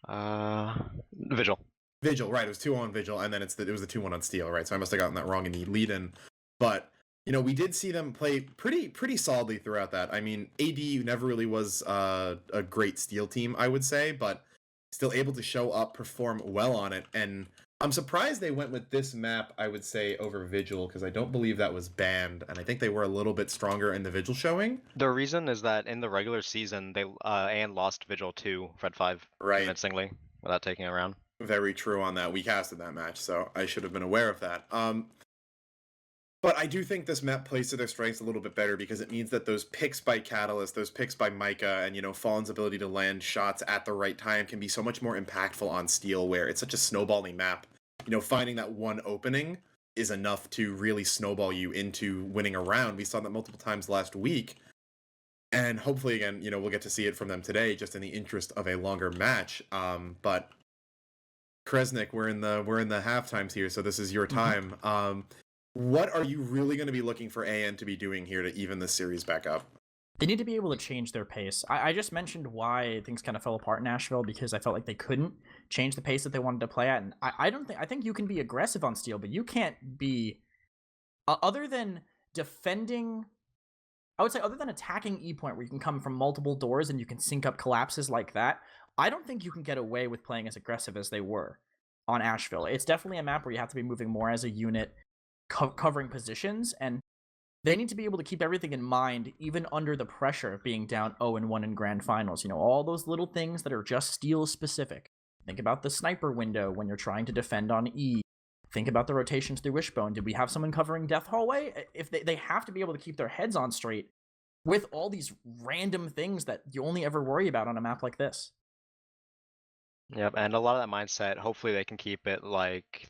Vigil. Vigil, right? It was 2-0 on Vigil, and then it was the 2-1 on Steel, right? So I must have gotten that wrong in the lead-in. But you know, we did see them play pretty solidly throughout that. I mean, AD never really was a great Steel team, I would say, but still able to show up, perform well on it, and I'm surprised they went with this map, I would say, over Vigil, because I don't believe that was banned, and I think they were a little bit stronger in the Vigil showing. The reason is that in the regular season, they AN lost Vigil to Fred 5 right. convincingly. without taking a round. Very true on that. We casted that match, so I should have been aware of that. But I do think this map plays to their strengths a little bit better because it means that those picks by Catalyst, those picks by Micah, and Fallen's ability to land shots at the right time can be so much more impactful on Steel, where it's such a snowballing map. Finding that one opening is enough to really snowball you into winning a round. We saw that multiple times last week, and hopefully again, we'll get to see it from them today, just in the interest of a longer match. But Kresnik, we're in the half times here, so this is your time. What are you really going to be looking for AN to be doing here to even this series back up? They need to be able to change their pace. I just mentioned why things kind of fell apart in Asheville because I felt like they couldn't change the pace that they wanted to play at. And I think you can be aggressive on Steel, but you can't be other than defending. I would say other than attacking E point where you can come from multiple doors and you can sync up collapses like that. I don't think you can get away with playing as aggressive as they were on Asheville. It's definitely a map where you have to be moving more as a unit, covering positions, and they need to be able to keep everything in mind, even under the pressure of being down 0-1 in grand finals. All those little things that are just Steel specific. Think about the sniper window when you're trying to defend on E. Think about the rotations through Wishbone. Did we have someone covering Death Hallway? If they have to be able to keep their heads on straight with all these random things that you only ever worry about on a map like this. Yep, and a lot of that mindset, hopefully they can keep it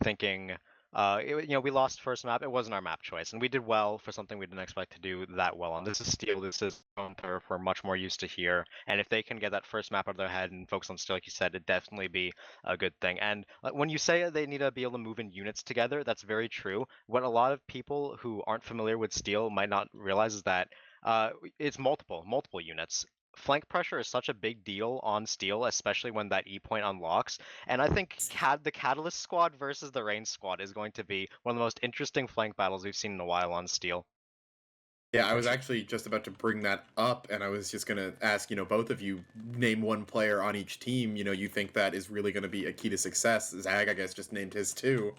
thinking, we lost first map, it wasn't our map choice, and we did well for something we didn't expect to do that well on. This is Steel, this is home turf, we're much more used to here, and if they can get that first map out of their head and focus on Steel, like you said, it'd definitely be a good thing. And when you say they need to be able to move in units together, that's very true. What a lot of people who aren't familiar with Steel might not realize is that it's multiple units. Flank pressure is such a big deal on Steel, especially when that E point unlocks. And I think the Catalyst squad versus the Rain squad is going to be one of the most interesting flank battles we've seen in a while on Steel. Yeah, I was actually just about to bring that up, and I was just going to ask, both of you, name one player on each team, you think that is really going to be a key to success. Zag, I guess, just named his too.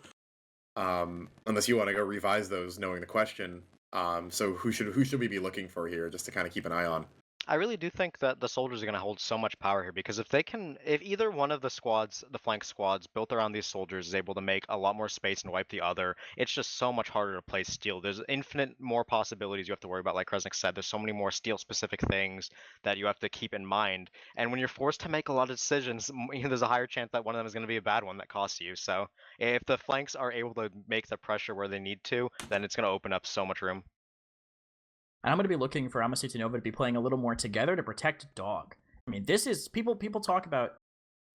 Unless you want to go revise those, knowing the question. So who should we be looking for here, just to kind of keep an eye on? I really do think that the soldiers are going to hold so much power here because if either one of the squads, the flank squads built around these soldiers is able to make a lot more space and wipe the other, it's just so much harder to play Steel. There's infinite more possibilities you have to worry about, like Kresnik said. There's so many more Steel specific things that you have to keep in mind. And when you're forced to make a lot of decisions, there's a higher chance that one of them is going to be a bad one that costs you. So if the flanks are able to make the pressure where they need to, then it's going to open up so much room. And I'm going to be looking for Amasita Nova to be playing a little more together to protect Dog. I mean, this is people talk about.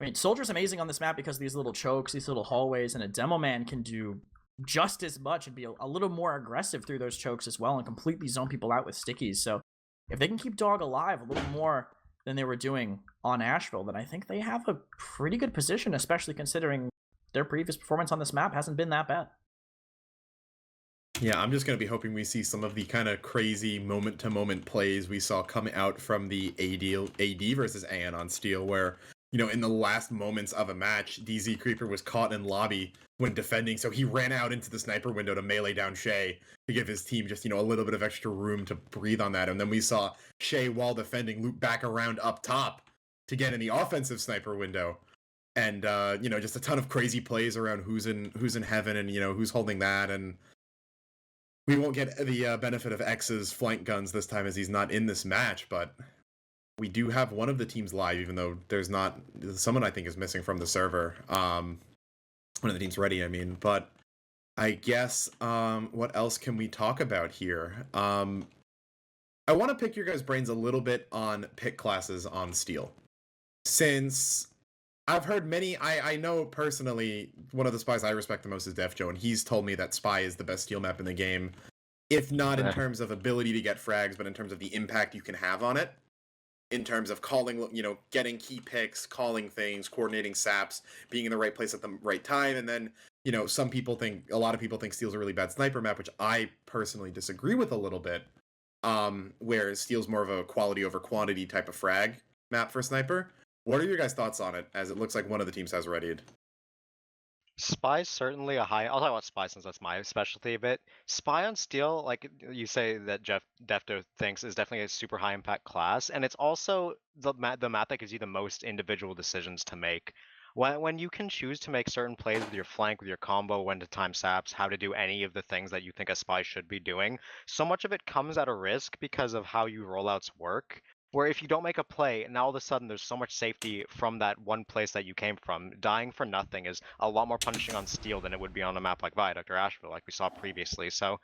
I mean, Soldier's amazing on this map because of these little chokes, these little hallways, and a Demo Man can do just as much and be a little more aggressive through those chokes as well and completely zone people out with stickies. So if they can keep Dog alive a little more than they were doing on Asheville, then I think they have a pretty good position, especially considering their previous performance on this map hasn't been that bad. Yeah, I'm just going to be hoping we see some of the kind of crazy moment-to-moment plays we saw coming out from the AD versus AN on Steel, where, in the last moments of a match, DZ Creeper was caught in lobby when defending, so he ran out into the sniper window to melee down Shay to give his team just, a little bit of extra room to breathe on that. And then we saw Shay, while defending, loop back around up top to get in the offensive sniper window. And, just a ton of crazy plays around who's in heaven and, who's holding that. And we won't get the benefit of X's flank guns this time as he's not in this match, but we do have one of the teams live, even though there's not someone I think is missing from the server. One of the teams ready, I mean. But I guess what else can we talk about here? I want to pick your guys' brains a little bit on pick classes on Steel, since I've heard many. I know personally one of the spies I respect the most is Def Joe, and he's told me that Spy is the best Steel map in the game, if not in terms of ability to get frags, but in terms of the impact you can have on it, in terms of calling, getting key picks, calling things, coordinating saps, being in the right place at the right time. And then, a lot of people think Steel's a really bad sniper map, which I personally disagree with a little bit, whereas Steel's more of a quality over quantity type of frag map for sniper. What are your guys' thoughts on it, as it looks like one of the teams has readied? Spy's certainly a high. I'll talk about Spy since that's my specialty a bit. Spy on Steel, like you say that Jeff Defto thinks, is definitely a super high impact class, and it's also the map that gives you the most individual decisions to make. When you can choose to make certain plays with your flank, with your combo, when to time saps, how to do any of the things that you think a spy should be doing, so much of it comes at a risk because of how you rollouts work. Where if you don't make a play, now all of a sudden there's so much safety from that one place that you came from. Dying for nothing is a lot more punishing on Steel than it would be on a map like Viaduct or Asheville, like we saw previously. So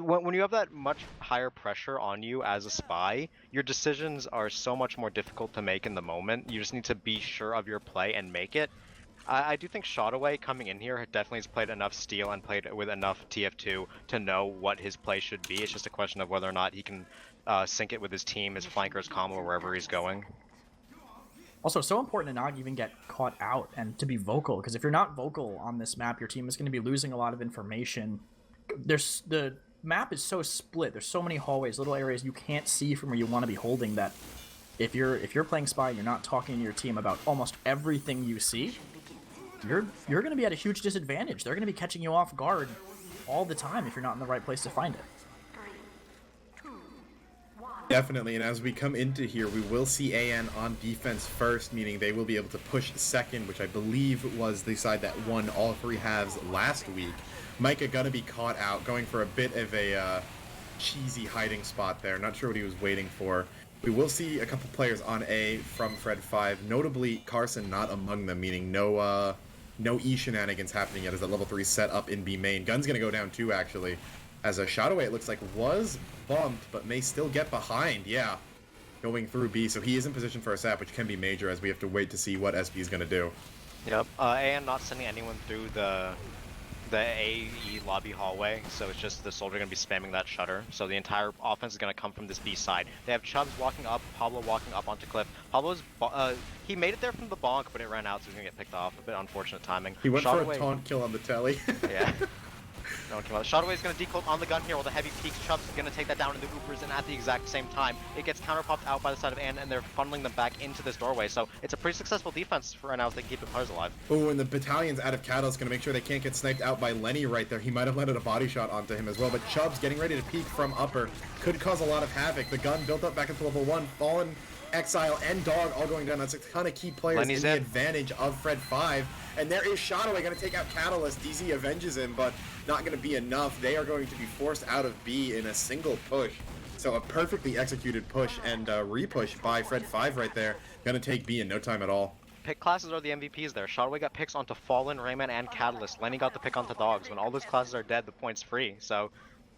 when you have that much higher pressure on you as a spy, your decisions are so much more difficult to make in the moment. You just need to be sure of your play and make it. I do think Shotaway coming in here definitely has played enough Steel and played with enough TF2 to know what his play should be. It's just a question of whether or not he can sync it with his team, his flankers, combo, or wherever he's going. Also, so important to not even get caught out and to be vocal, because if you're not vocal on this map, your team is going to be losing a lot of information. The map is so split. There's so many hallways, little areas you can't see from where you want to be holding, that if you're playing spy and you're not talking to your team about almost everything you see, you're going to be at a huge disadvantage. They're going to be catching you off guard all the time if you're not in the right place to find it. Definitely, and as we come into here, we will see AN on defense first, meaning they will be able to push second, which I believe was the side that won all 3 halves last week. Micah gonna be caught out, going for a bit of a cheesy hiding spot there. Not sure what he was waiting for. We will see a couple players on A from Fred 5, notably Carson not among them, meaning no E shenanigans happening yet as that level 3 set up in B main. Gun's gonna go down too, actually, as a Shotaway, it looks like, was bumped, but may still get behind. Yeah, going through B, so he is in position for a sap, which can be major, as we have to wait to see what SB is going to do. Yep, and not sending anyone through the AE lobby hallway, so it's just the soldier going to be spamming that shutter. So the entire offense is going to come from this B side. They have Chubbs walking up, Pablo walking up onto Cliff. Pablo's, he made it there from the bonk, but it ran out, so he's going to get picked off. A bit unfortunate timing. He went for a taunt kill on the telly. Yeah. No one came out. Shotaway is going to decloak on the gun here while the heavy peaks. Chubbs is going to take that down in the Ubers, and at the exact same time, it gets counter-popped out by the side of Ann, and they're funneling them back into this doorway. So it's a pretty successful defense for right now as they keep the players alive. Oh, and the battalion's out of Catalyst, going to make sure they can't get sniped out by Lenny right there. He might have landed a body shot onto him as well, but Chubbs getting ready to peek from upper could cause a lot of havoc. The gun built up back into level 1, Fallen, Exile, and Dog all going down. That's a ton of key players Lenny's in the advantage of Fred 5. And there is Shotaway going to take out Catalyst. DZ avenges him, but not going to be enough. They are going to be forced out of B in a single push. So a perfectly executed push and repush by Fred 5 right there. Going to take B in no time at all. Pick classes are the MVPs there. Shotaway got picks onto Fallen, Rayman, and Catalyst. Lenny got the pick onto Dogs. When all those classes are dead, the point's free. So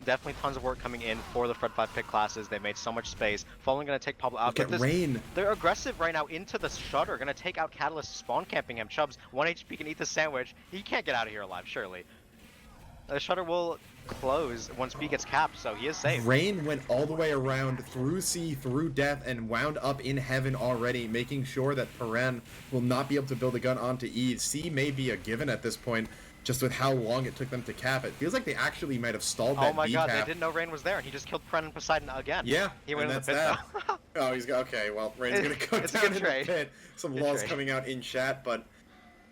definitely tons of work coming in for the Fred 5 pick classes. They made so much space. Fallen going to take Pablo out. Look at Rain. They're aggressive right now into the shutter. Going to take out Catalyst, spawn camping him. Chubbs, 1 HP can eat the sandwich. He can't get out of here alive, surely. The shutter will close once B gets capped, so he is safe. Rain went all the way around through C, through death, and wound up in heaven already, making sure that Paren will not be able to build a gun onto E. C may be a given at this point, just with how long it took them to cap. It feels like they actually might have stalled that Oh my B god, cap. they didn't know Rain was there, and he just killed Pren and Poseidon again. Yeah, he went in the pit that. though. Oh, he's got, okay, well, Rain's gonna go It's a down good in trade. the pit. Some Good laws trade. coming out in chat, but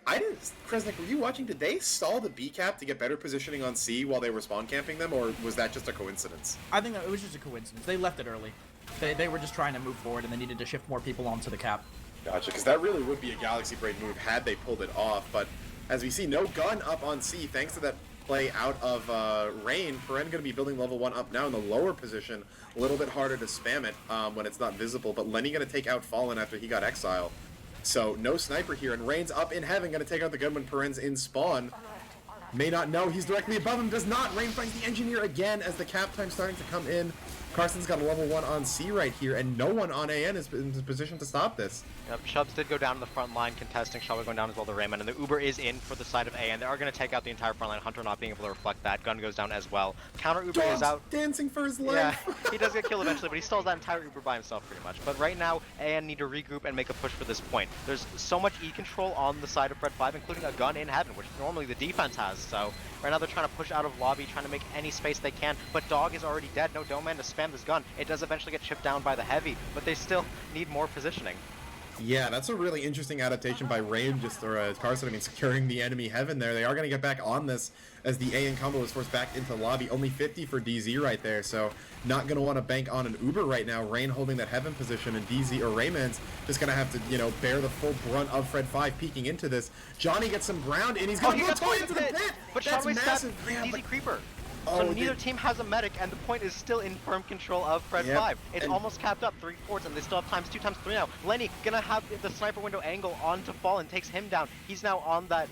I didn't, Kresnik, were you watching? Did they stall the B cap to get better positioning on C while they were spawn camping them, or was that just a coincidence? I think that it was just a coincidence. They left it early. They were just trying to move forward, and they needed to shift more people onto the cap. Gotcha, because that really would be a Galaxy Braid move had they pulled it off, but as we see, no gun up on C, thanks to that play out of Rain. Paren going to be building level 1 up now in the lower position. A little bit harder to spam it when it's not visible, but Lenny going to take out Fallen after he got exiled. So no sniper here, and Rain's up in heaven, going to take out the gun when Paren's in spawn. May not know, he's directly above him, does not. Rain finds the engineer again as the cap time's starting to come in. Carson's got a level 1 on C right here, and no one on AN is in position to stop this. Yep, Chubbs did go down in the front line, contesting. Shotaway going down as well to Rayman, and the Uber is in for the side of AN. They are going to take out the entire front line. Hunter not being able to reflect that. Gun goes down as well. Counter Uber Dog's is out. dancing for his life. Yeah, he does get killed eventually, but he stalls that entire Uber by himself pretty much. But right now, AN need to regroup and make a push for this point. There's so much E-control on the side of Fred 5, including a gun in heaven, which normally the defense has. So right now they're trying to push out of lobby, trying to make any space they can. But Dog is already dead. No Doman to spam this gun. It does eventually get chipped down by the heavy, but they still need more positioning. Yeah, that's a really interesting adaptation by Rain, or Carson, I mean, securing the enemy heaven there. They are going to get back on this as the AN combo is forced back into the lobby. Only 50 for DZ right there, so not going to want to bank on an Uber right now. Rain holding that heaven position, and DZ or Rayman's just going to have to, you know, bear the full brunt of Fred 5 peeking into this. Johnny gets some ground, and he's going to go toy into the pit! But That's massive! Yeah, DZ Creeper. Oh, So neither team has a medic, and the point is still in firm control of Fred 5. It's almost capped up 3-4, and they still have times 2, times 3 now. Lenny gonna have the sniper window angle onto Fallen, takes him down. He's now on that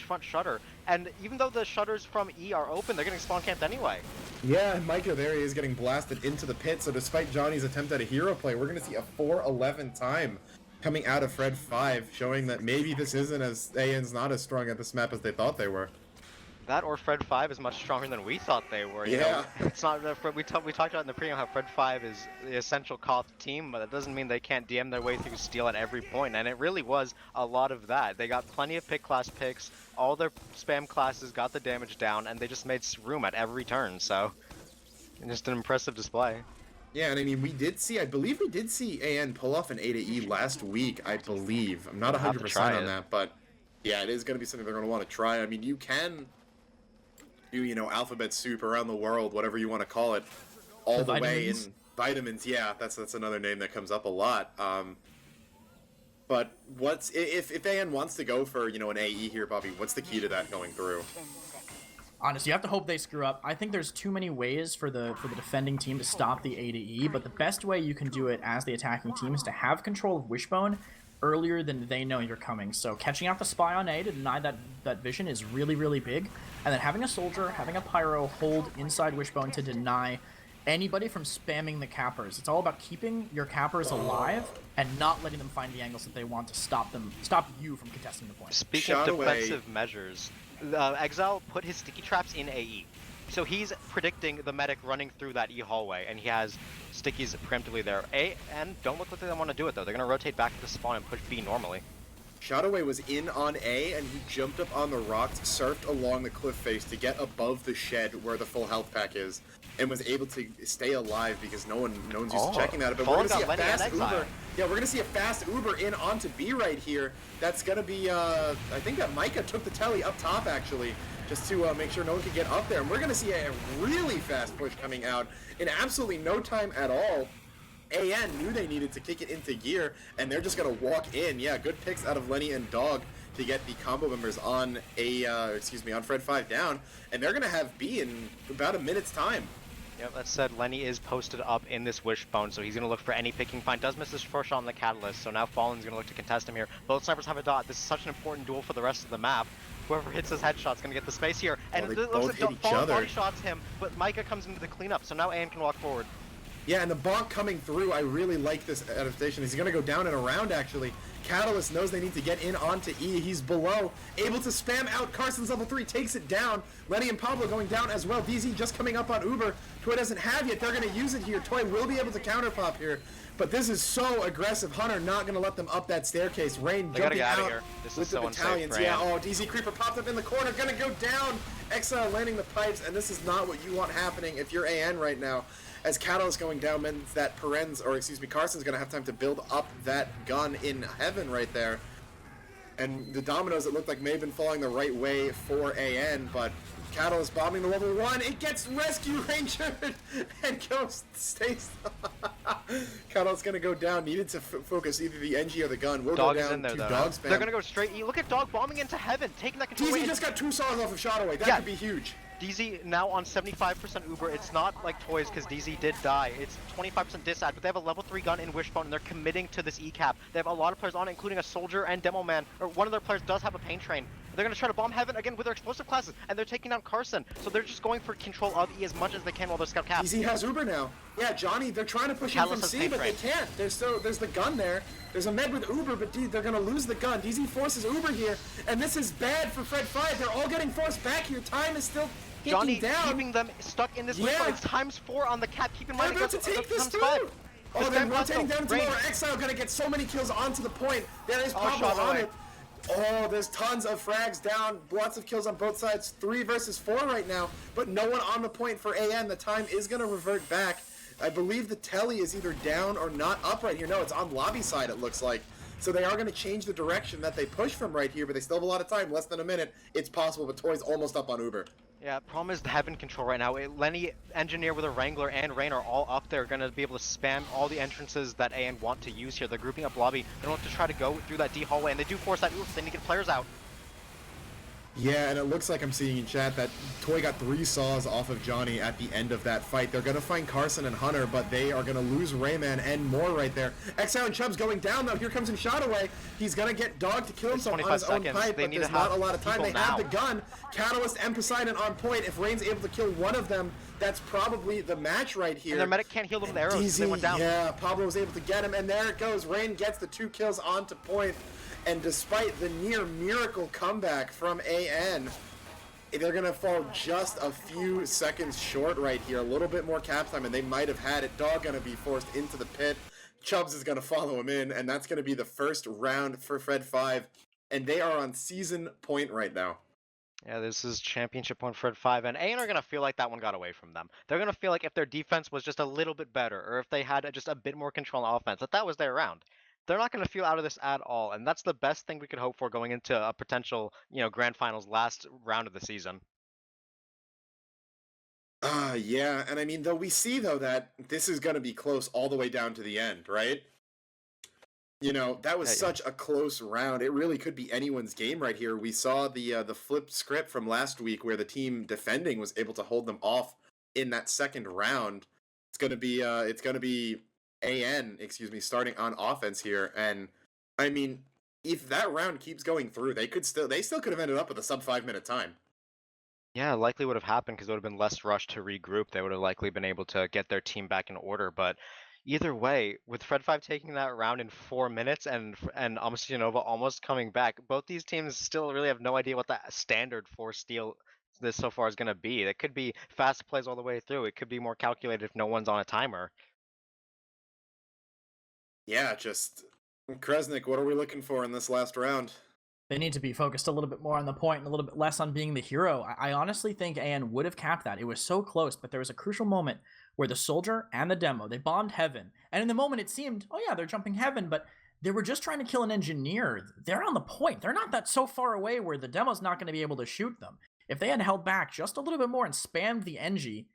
front shutter, and even though the shutters from E are open, they're getting spawn camped anyway. Yeah, and Micah there he is getting blasted into the pit, so despite Johnny's attempt at a hero play, we're gonna see a 4-11 time coming out of Fred 5, showing that maybe this isn't as AN's not as strong at this map as they thought they were. That or Fred 5 is much stronger than we thought they were. You Yeah. know? It's not. We talked about in the preview how Fred 5 is the essential COP team, but that doesn't mean they can't DM their way through steal at every point. And it really was a lot of that. They got plenty of pick class picks. All their spam classes got the damage down, and they just made room at every turn. So, just an impressive display. Yeah, and I mean, I believe we did see AN pull off an A-to-E last week, I believe. I'm not 100% on that, but yeah, it is going to be something they're going to want to try. I mean, you can do, you know, alphabet soup around the world, whatever you want to call it, all the way in vitamins. Yeah, that's another name that comes up a lot. But if AN wants to go for, you know, an AE here, Bobby, what's the key to that going through? Honestly, you have to hope they screw up. I think there's too many ways for the defending team to stop the A to E, but the best way you can do it as the attacking team is to have control of Wishbone earlier than they know you're coming. So catching out the spy on A to deny that vision is really, really big. And then having a soldier, having a pyro hold inside Wishbone to deny anybody from spamming the cappers. It's all about keeping your cappers alive and not letting them find the angles that they want to stop you from contesting the point. Speaking of defensive measures, Exile put his sticky traps in AE. So he's predicting the medic running through that E hallway, and he has stickies preemptively there. And don't look like they want to do it though. They're going to rotate back to the spawn and push B normally. Shadowway was in on A, and he jumped up on the rocks, surfed along the cliff face to get above the shed where the full health pack is, and was able to stay alive because no one's used to checking that. But we're gonna see a fast Uber. Yeah, we're gonna see a fast Uber in onto B right here. That's gonna be I think that Micah took the telly up top actually, just to make sure no one could get up there. And we're gonna see a really fast push coming out in absolutely no time at all. AN knew they needed to kick it into gear, and they're just gonna walk in. Yeah, good picks out of Lenny and Dog to get the combo members on on Fred 5 down, and they're gonna have B in about a minute's time. Yep, that said, Lenny is posted up in this Wishbone, so he's going to look for any picking find. Does miss his first shot on the Catalyst, so now Fallen's going to look to contest him here. Both snipers have a dot. This is such an important duel for the rest of the map. Whoever hits his headshot's going to get the space here. And it looks like Fallen body shots him, but Micah comes into the cleanup, so now Ann can walk forward. Yeah, and the bonk coming through, I really like this adaptation. He's going to go down and around, actually. Catalyst knows they need to get in onto E. He's below, able to spam out. Carson's level 3 takes it down. Lenny and Pablo going down as well. DZ just coming up on Uber. Toy doesn't have yet. They're going to use it here. Toy will be able to counter pop here. But this is so aggressive. Hunter not going to let them up that staircase. Rain jumping out here. This with is the so battalions. Yeah, oh, DZ Creeper popped up in the corner. Going to go down. Exile landing the pipes, and this is not what you want happening if you're AN right now. As Catalyst going down means that Carson's going to have time to build up that gun in heaven right there. And the dominoes, it looked like may have been falling the right way for AN, but Catalyst bombing the level 1, it gets rescue ranger and stays. Catalyst's going to go down, needed to focus either the NG or the gun. We'll Dog go down is in there, to though. Dog spam. They're going to go straight E. Look at Dog bombing into heaven, taking that control. DZ just got 2 saws off of Shotaway. That could be huge. DZ now on 75% Uber. It's not like Toys because DZ did die. It's 25% disad, but they have a level 3 gun in Wishbone and they're committing to this E-cap. They have a lot of players on it, including a Soldier and Demo Man, or one of their players does have a Pain Train. They're going to try to bomb heaven again with their explosive classes, and they're taking down Carson. So they're just going for control of E as much as they can while they're scout cap. DZ has Uber now. Yeah, Johnny, they're trying to push in from C, but they can't. There's the gun there. There's a med with Uber, but they're going to lose the gun. DZ forces Uber here, and this is bad for Fred 5. They're all getting forced back here. Time is still Johnny down. Keeping them stuck in this Wishbone. It's ×4 on the cap. Keep in mind, they're about to take this through. Oh, they're rotating down to lower. Exile going to get so many kills onto the point. There is Pablo on it. Oh, there's tons of frags down. Lots of kills on both sides. 3 versus 4 right now, but no one on the point for AN. The time is going to revert back. I believe the telly is either down or not up right here. No, it's on lobby side, it looks like. So they are going to change the direction that they push from right here, but they still have a lot of time, less than a minute. It's possible, but Toy's almost up on Uber. Yeah, problem is the heaven control right now. Lenny, Engineer with a Wrangler, and Rain are all up there, going to be able to spam all the entrances that AN want to use here. They're grouping up lobby. They don't have to try to go through that D hallway, and they do force that. Oof, they need to get players out. Yeah, and it looks like I'm seeing in chat that Toy got 3 saws off of Johnny at the end of that fight. They're going to find Carson and Hunter, but they are going to lose Rayman and more right there. Exile and Chubb's going down, though. Here comes in shot away. He's going to get Dog to kill himself on his own pipe, but there's not a lot of time. They have the gun. Catalyst and Poseidon on point. If Rain's able to kill one of them, that's probably the match right here. And their medic can't heal them with arrows, so they went down. Yeah, Pablo was able to get him, and there it goes. Rain gets the 2 kills onto point, and despite the near miracle comeback from AN, they're going to fall just a few seconds short right here. A little bit more cap time, and they might have had it. Dog going to be forced into the pit. Chubbs is going to follow him in, and that's going to be the first round for Fred 5. And they are on season point right now. Yeah, this is championship on Fred 5, and AN are going to feel like that one got away from them. They're going to feel like if their defense was just a little bit better, or if they had just a bit more control on offense, that was their round. They're not going to feel out of this at all, and that's the best thing we could hope for going into a potential, grand finals last round of the season. Yeah, and I mean, though we see, though, that this is going to be close all the way down to the end, right? That was such a close round. It really could be anyone's game right here. We saw the flip script from last week where the team defending was able to hold them off in that second round. It's going to be AN, starting on offense here, and I mean, if that round keeps going through, they still could have ended up with a sub 5-minute time. Yeah, likely would have happened because it would have been less rushed to regroup. They would have likely been able to get their team back in order. But either way, with Fred 5 taking that round in 4 minutes and Nova almost coming back, both these teams still really have no idea what the standard for Steel this so far is going to be. It could be fast plays all the way through. It could be more calculated if no one's on a timer. Yeah, just Kresnik, what are we looking for in this last round? They need to be focused a little bit more on the point and a little bit less on being the hero. I honestly think AN would have capped that. It was so close, but there was a crucial moment where the Soldier and the Demo, they bombed Heaven. And in the moment it seemed, oh yeah, they're jumping Heaven, but they were just trying to kill an engineer. They're on the point. They're not that so far away where the Demo's not going to be able to shoot them. If they had held back just a little bit more and spammed the Engie,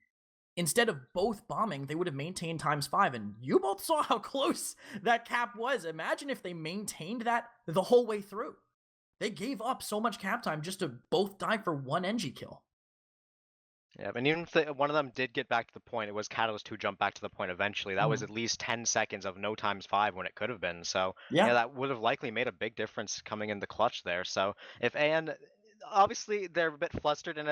instead of both bombing, they would have maintained ×5, and you both saw how close that cap was. Imagine if they maintained that the whole way through. They gave up so much cap time just to both die for one Engie kill. Yeah, and even if one of them did get back to the point, it was Catalyst who jumped back to the point eventually. That was at least 10 seconds of no ×5 when it could have been. So yeah, that would have likely made a big difference coming in the clutch there. So if AN, obviously they're a bit flustered in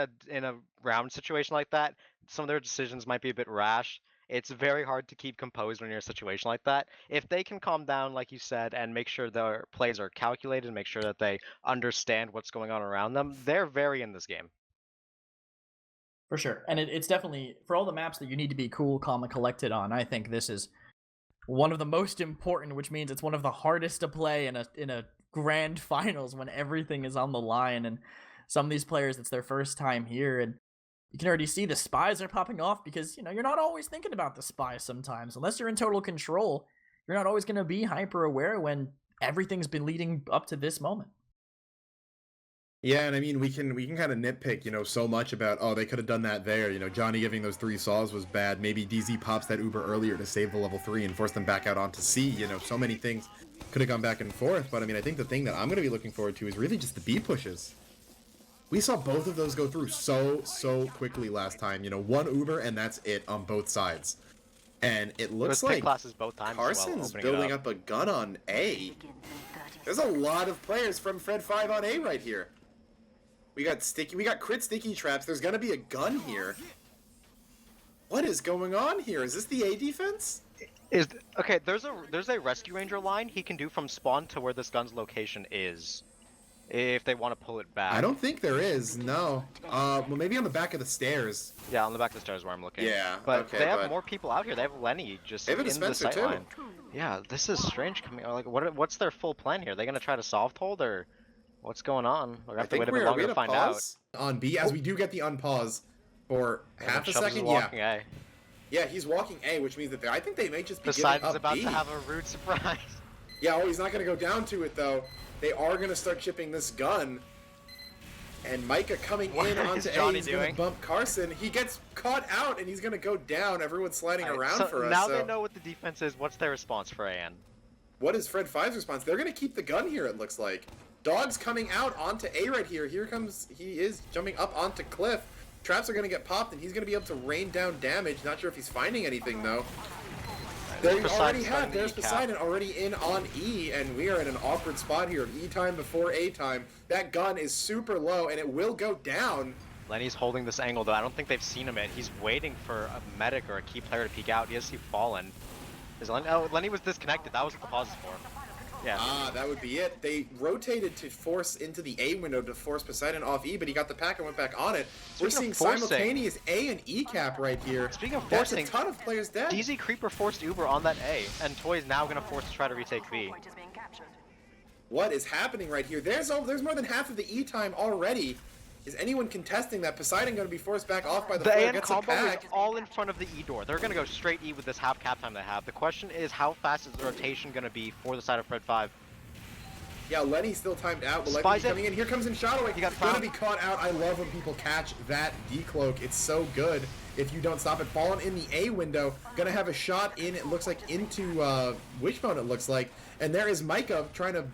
a round situation like that. Some of their decisions might be a bit rash. It's very hard to keep composed when you're in a situation like that. If they can calm down, like you said, and make sure their plays are calculated, and make sure that they understand what's going on around them, they're very in this game. For sure. And it's definitely, for all the maps that you need to be cool, calm, and collected on, I think this is one of the most important, which means it's one of the hardest to play in a grand finals when everything is on the line. And some of these players, it's their first time here, and you can already see the spies are popping off because, you're not always thinking about the spies sometimes. Unless you're in total control, you're not always going to be hyper aware when everything's been leading up to this moment. Yeah, and I mean, we can kind of nitpick, so much about, oh, they could have done that there. Johnny giving those 3 saws was bad. Maybe DZ pops that Uber earlier to save the level 3 and force them back out onto C. So many things could have gone back and forth. But I mean, I think the thing that I'm going to be looking forward to is really just the B pushes. We saw both of those go through so quickly last time. 1 Uber and that's it on both sides. And it looks like classes both times Carson's building up a gun on A. There's a lot of players from Fred 5 on A right here. We got crit sticky traps. There's gonna be a gun here. What is going on here? Is this the A defense? Okay, there's a rescue ranger line he can do from spawn to where this gun's location is, if they want to pull it back. I don't think there is, no. Well, maybe on the back of the stairs. Yeah, on the back of the stairs where I'm looking. Yeah, but okay, they have more people out here. They have Lenny just they have a in the dispenser sight too. line. Yeah, this is strange coming. Like, what's their full plan here? Are they gonna try to soft hold or what's going on? We're gonna have to wait a bit longer to find out. On B, as we do get the unpause for half a second. A. Yeah, he's walking A, which means that I think they may just be Poseidon's giving up about B. to have a rude surprise. Yeah, oh, he's not going to go down to it, though. They are going to start chipping this gun. And Micah coming in onto A, he's going to bump Carson. He gets caught out, and he's going to go down. Everyone's sliding around for us. Now they know what the defense is. What's their response for AN? What is Fred 5's response? They're going to keep the gun here, it looks like. Dog's coming out onto A right here. Here comes, he is jumping up onto Cliff. Traps are going to get popped, and he's going to be able to rain down damage. Not sure if he's finding anything, though. There you already have, there's Poseidon already in on E, and we are in an awkward spot here. E time before A time. That gun is super low, and it will go down. Lenny's holding this angle, though. I don't think they've seen him yet. He's waiting for a medic or a key player to peek out. He has to see Fallen. Is Lenny? Oh, Lenny was disconnected. That was what the pause is for. Yeah. Ah, that would be it. They rotated to force into the A window to force Poseidon off E, but he got the pack and went back on it. We're seeing simultaneous A and E cap right here. Speaking of forcing, that's a ton of players dead. DZ Creeper forced Uber on that A, and Toy is now going to force to try to retake B. What is happening right here? There's more than half of the E time already. Is anyone contesting that? Poseidon going to be forced back off by the The flare, AN gets a combo is pack. all in front of the E door. They're going to go straight E with this half cap time they have. The question is, how fast is the rotation going to be for the side of Fred 5? Yeah, Lenny's still timed out, but Spies Lenny's coming in. Here comes in Shadowway. He got gonna found. be caught out. I love when people catch that decloak. It's so good if you don't stop it. Fallen in the A window. Gonna have a shot in, it looks like, into Wishbone, it looks like. And there is Micah trying to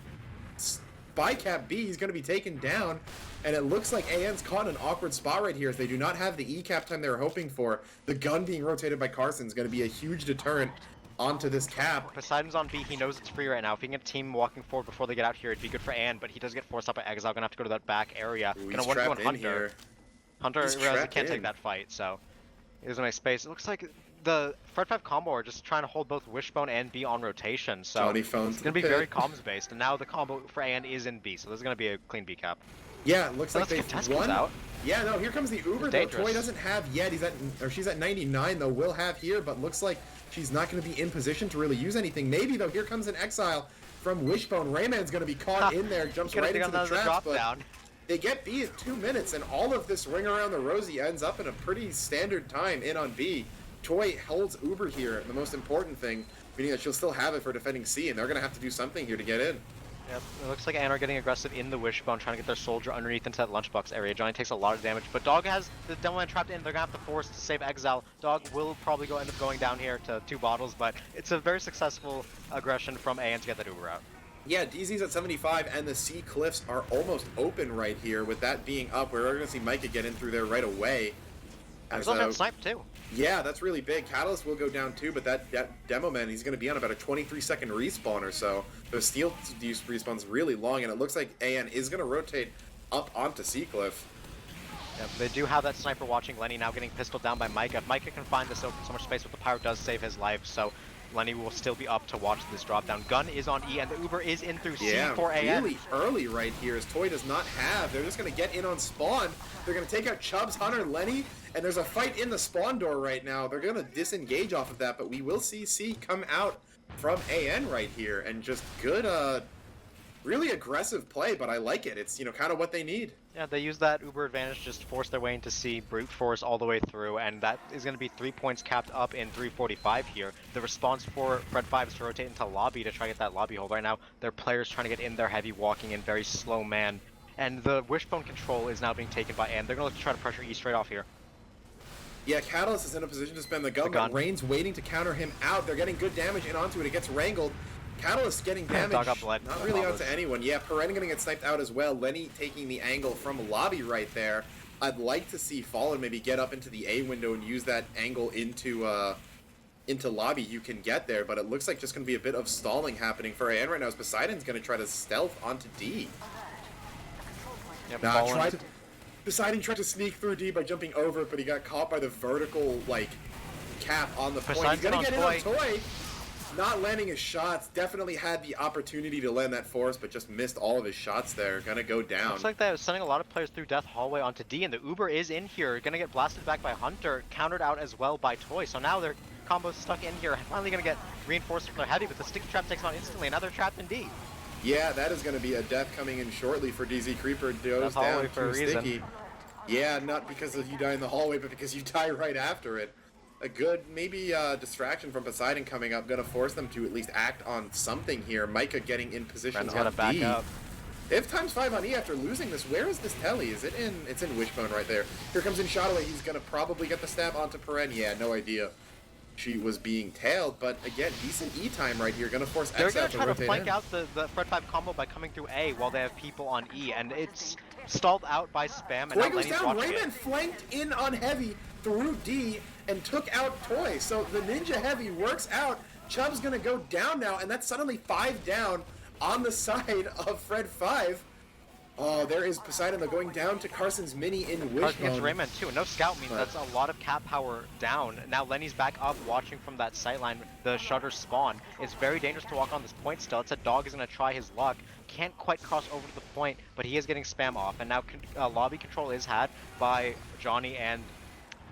spy cap B. He's gonna be taken down. And it looks like AN's caught in an awkward spot right here as they do not have the E cap time they were hoping for. The gun being rotated by Carson is gonna be a huge deterrent onto this cap. Poseidon's on B, he knows it's free right now. If he can get a team walking forward before they get out here, it'd be good for AN, but he does get forced up by Exile, gonna have to go to that back area. Ooh, gonna he's want to go on trapped in Hunter. here. Hunter He's realizes he trapped can't in. take that fight, so he's gonna make space. It looks like the Fred 5 combo are just trying to hold both Wishbone and B on rotation, so Johnny phones it's gonna be very comms based, and now the combo for AN is in B, so this is gonna be a clean B cap. Yeah, it looks like Unless they've Contest won. comes out. Yeah, no, here comes the Uber, though. Dangerous. Toy doesn't have yet. She's at 99, though. Will have here, but looks like she's not going to be in position to really use anything. Maybe, though. Here comes an Exile from Wishbone. Rayman's going to be caught in there. Jumps right into the traps, but down. they get B in 2 minutes, and all of this ring around the rosy ends up in a pretty standard time in on B. Toy holds Uber here. The most important thing, meaning that she'll still have it for defending C, and they're going to have to do something here to get in. Yep, it looks like AN are getting aggressive in the Wishbone, trying to get their soldier underneath into that lunchbox area. Johnny takes a lot of damage, but Dog has the Demoman trapped in. They're gonna have to force to save Exile. Dog will probably end up going down here to 2 bottles, but it's a very successful aggression from AN to get that Uber out. Yeah, DZ's at 75, and the C cliffs are almost open right here. With that being up, we're going to see Micah get in through there right away. He's on that snipe too. Yeah, that's really big. Catalyst will go down too, but that Demo Man, he's going to be on about a 23-second respawn or so. The Steel use respawn's really long, and it looks like AN is going to rotate up onto Seacliff. Yep, they do have that sniper watching Lenny now getting pistoled down by Micah. If Micah can find this open so much space, but the pyro does save his life, so Lenny will still be up to watch this drop down. Gun is on E, and the Uber is in through C for AN. Really early right here, as Toy does not have. They're just going to get in on spawn. They're going to take out Chubbs, Hunter, Lenny, and there's a fight in the spawn door right now. They're going to disengage off of that, but we will see C come out from AN right here, and just good, really aggressive play, but I like it. It's, kind of what they need. Yeah, they use that Uber advantage, just force their way into C, brute force all the way through, and that is going to be 3 points capped up in 3:45 here. The response for Fred 5 is to rotate into lobby to try to get that lobby hold. Right now, their players trying to get in there heavy, walking in very slow man, and the Wishbone control is now being taken by AN. They're going to look to try to pressure E straight off here. Yeah, Catalyst is in a position to spend the gun, gun. but Rain's waiting to counter him out. They're getting good damage in onto it. It gets wrangled. Catalyst getting damage, Dog got bled. not really onto anyone. Yeah, Peren gonna get sniped out as well. Lenny taking the angle from lobby right there. I'd like to see Fallen maybe get up into the A window and use that angle into lobby. You can get there, but it looks like just gonna be a bit of stalling happening for AN right now as Poseidon's gonna try to stealth onto D. Yep, Poseidon tried to sneak through D by jumping over it, but he got caught by the vertical, cap on the point. He's gonna get in on Toy. Not landing his shots. Definitely had the opportunity to land that force, but just missed all of his shots there. Gonna go down. Looks like they're sending a lot of players through Death Hallway onto D, and the Uber is in here. Gonna get blasted back by Hunter, countered out as well by Toy. So now their combo's stuck in here. Finally gonna get reinforced from their heavy, but the sticky trap takes on instantly. Now they're trapped in D. Yeah, that is gonna be a death coming in shortly for DZ Creeper. Goes down for a too reason. sticky. Yeah, not because you die in the hallway, but because you die right after it. a good, maybe distraction from Poseidon coming up, gonna force them to at least act on something here. Micah getting in position Friend's on gotta back D. up. They have ×5 on E after losing this. Where is this telly? Is it in? It's in Wishbone right there. Here comes in Shadowway. He's gonna probably get the stab onto Peren. Yeah, no idea. She was being tailed, but again, decent E time right here. Gonna force They're Exile gonna try to rotate flank in. out the Fred 5 combo by coming through A while they have people on E, and it's stalled out by spam, and Toy now goes Lenny's down. watching Rayman it. flanked in on Heavy through D and took out Toy. So the Ninja Heavy works out. Chubb's gonna go down now, and that's suddenly 5 down on the side of Fred 5. Oh, there is Poseidon though, going down to Carson's mini in Carson gets Wishbone. Rayman too. No scout means Right. that's a lot of cap power down. Now Lenny's back up watching from that sightline. The shutter spawn. It's very dangerous to walk on this point still. It's a dog is going to try his luck. Can't quite cross over to the point, but he is getting spam off. And now lobby control is had by Johnny and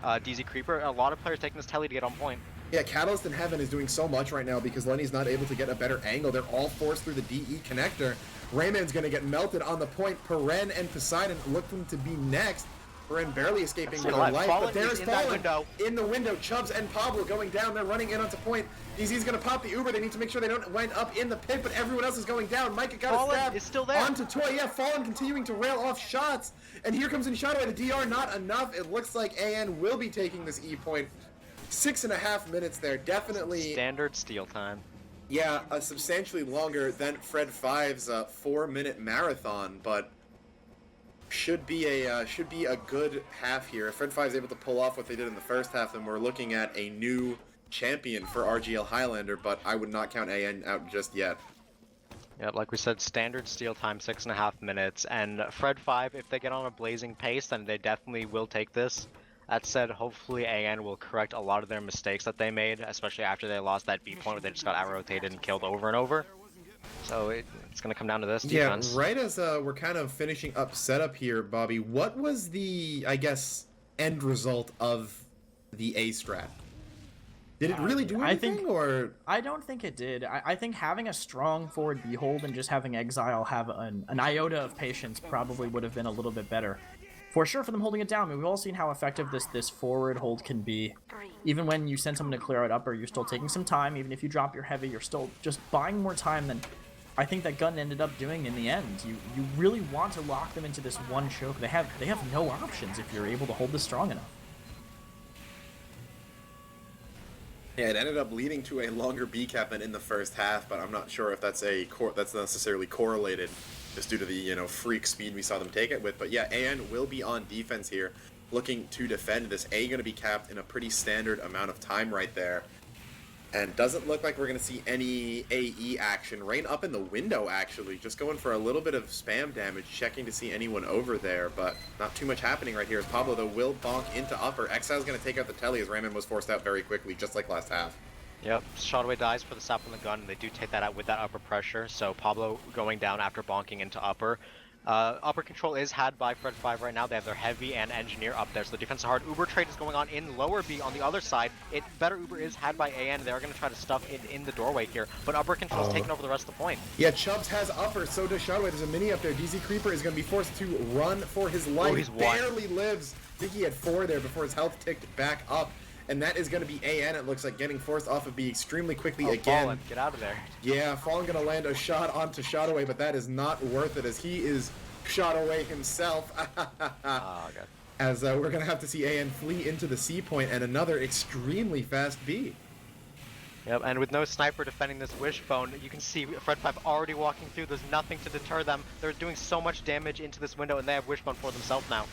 DZ Creeper. A lot of players taking this telly to get on point. Yeah, Catalyst in Heaven is doing so much right now because Lenny's not able to get a better angle. They're all forced through the DE connector. Rayman's going to get melted on the point. Peren and Poseidon looking to be next. Peren barely escaping with her life, but there's Fallen in the window. Chubbs and Pablo going down. They're running in onto point. DZ's going to pop the Uber. They need to make sure they don't wind up in the pit, but everyone else is going down. Micah got a stab is still there. onto Toy. Yeah, Fallen continuing to rail off shots. And here comes in Shadow. The DR not enough. It looks like AN will be taking this E point. 6.5 minutes there. Definitely Standard steal time. yeah, substantially longer than Fred 5's 4-minute marathon, but should be a good half here. If Fred 5 is able to pull off what they did in the first half, then we're looking at a new champion for RGL Highlander, but I would not count AN out just yet. Yeah, like we said, standard steal time, 6.5 minutes, and Fred 5, if they get on a blazing pace, then they definitely will take this. That said, hopefully AN will correct a lot of their mistakes that they made, especially after they lost that B point where they just got out-rotated and killed over and over. So it's going to come down to this defense. Yeah, right as we're kind of finishing up setup here, Bobby, what was the, I guess, end result of the A strat? Did it really do anything, or? I don't think it did. I think having a strong forward B-hold and just having Exile have an iota of patience probably would have been a little bit better. For sure, for them holding it down. I mean, we've all seen how effective this forward hold can be. Even when you send someone to clear out upper, you're still taking some time. Even if you drop your heavy, you're still just buying more time than I think that gun ended up doing in the end. You really want to lock them into this one choke. They have no options if you're able to hold this strong enough. Yeah, it ended up leading to a longer B cap than in the first half, but I'm not sure if that's that's necessarily correlated, just due to the freak speed we saw them take it with. But yeah, AN will be on defense here, looking to defend this. A going to be capped in a pretty standard amount of time right there, and doesn't look like we're going to see any AE action. Rain up in the window actually, just going for a little bit of spam damage, checking to see anyone over there, but not too much happening right here. As Pablo though will bonk into upper. Exile's going to take out the telly as Raymond was forced out very quickly, just like last half. Yep, Shotaway dies for the sap on the gun, and they do take that out with that upper pressure, so Pablo going down after bonking into upper. Upper control is had by Fred 5 right now. They have their heavy and engineer up there, so the defense is hard. Uber trade is going on in lower B on the other side. Better Uber is had by AN. They're going to try to stuff it in the doorway here, but upper control is taking over the rest of the point. Yeah, Chubbs has upper, so does Shadowway. There's a mini up there. DZ Creeper is going to be forced to run for his life. He's barely lives. I think he had 4 there before his health ticked back up. And that is going to be AN, it looks like, getting forced off of B extremely quickly again. Fallen, get out of there. Yeah, Fallen going to land a shot onto Shadowway, but that is not worth it as he is shot away himself. Oh, God. As we're going to have to see AN flee into the C point and another extremely fast B. Yep, and with no sniper defending this wishbone, you can see Fred 5 already walking through. There's nothing to deter them. They're doing so much damage into this window, and they have wishbone for themselves now.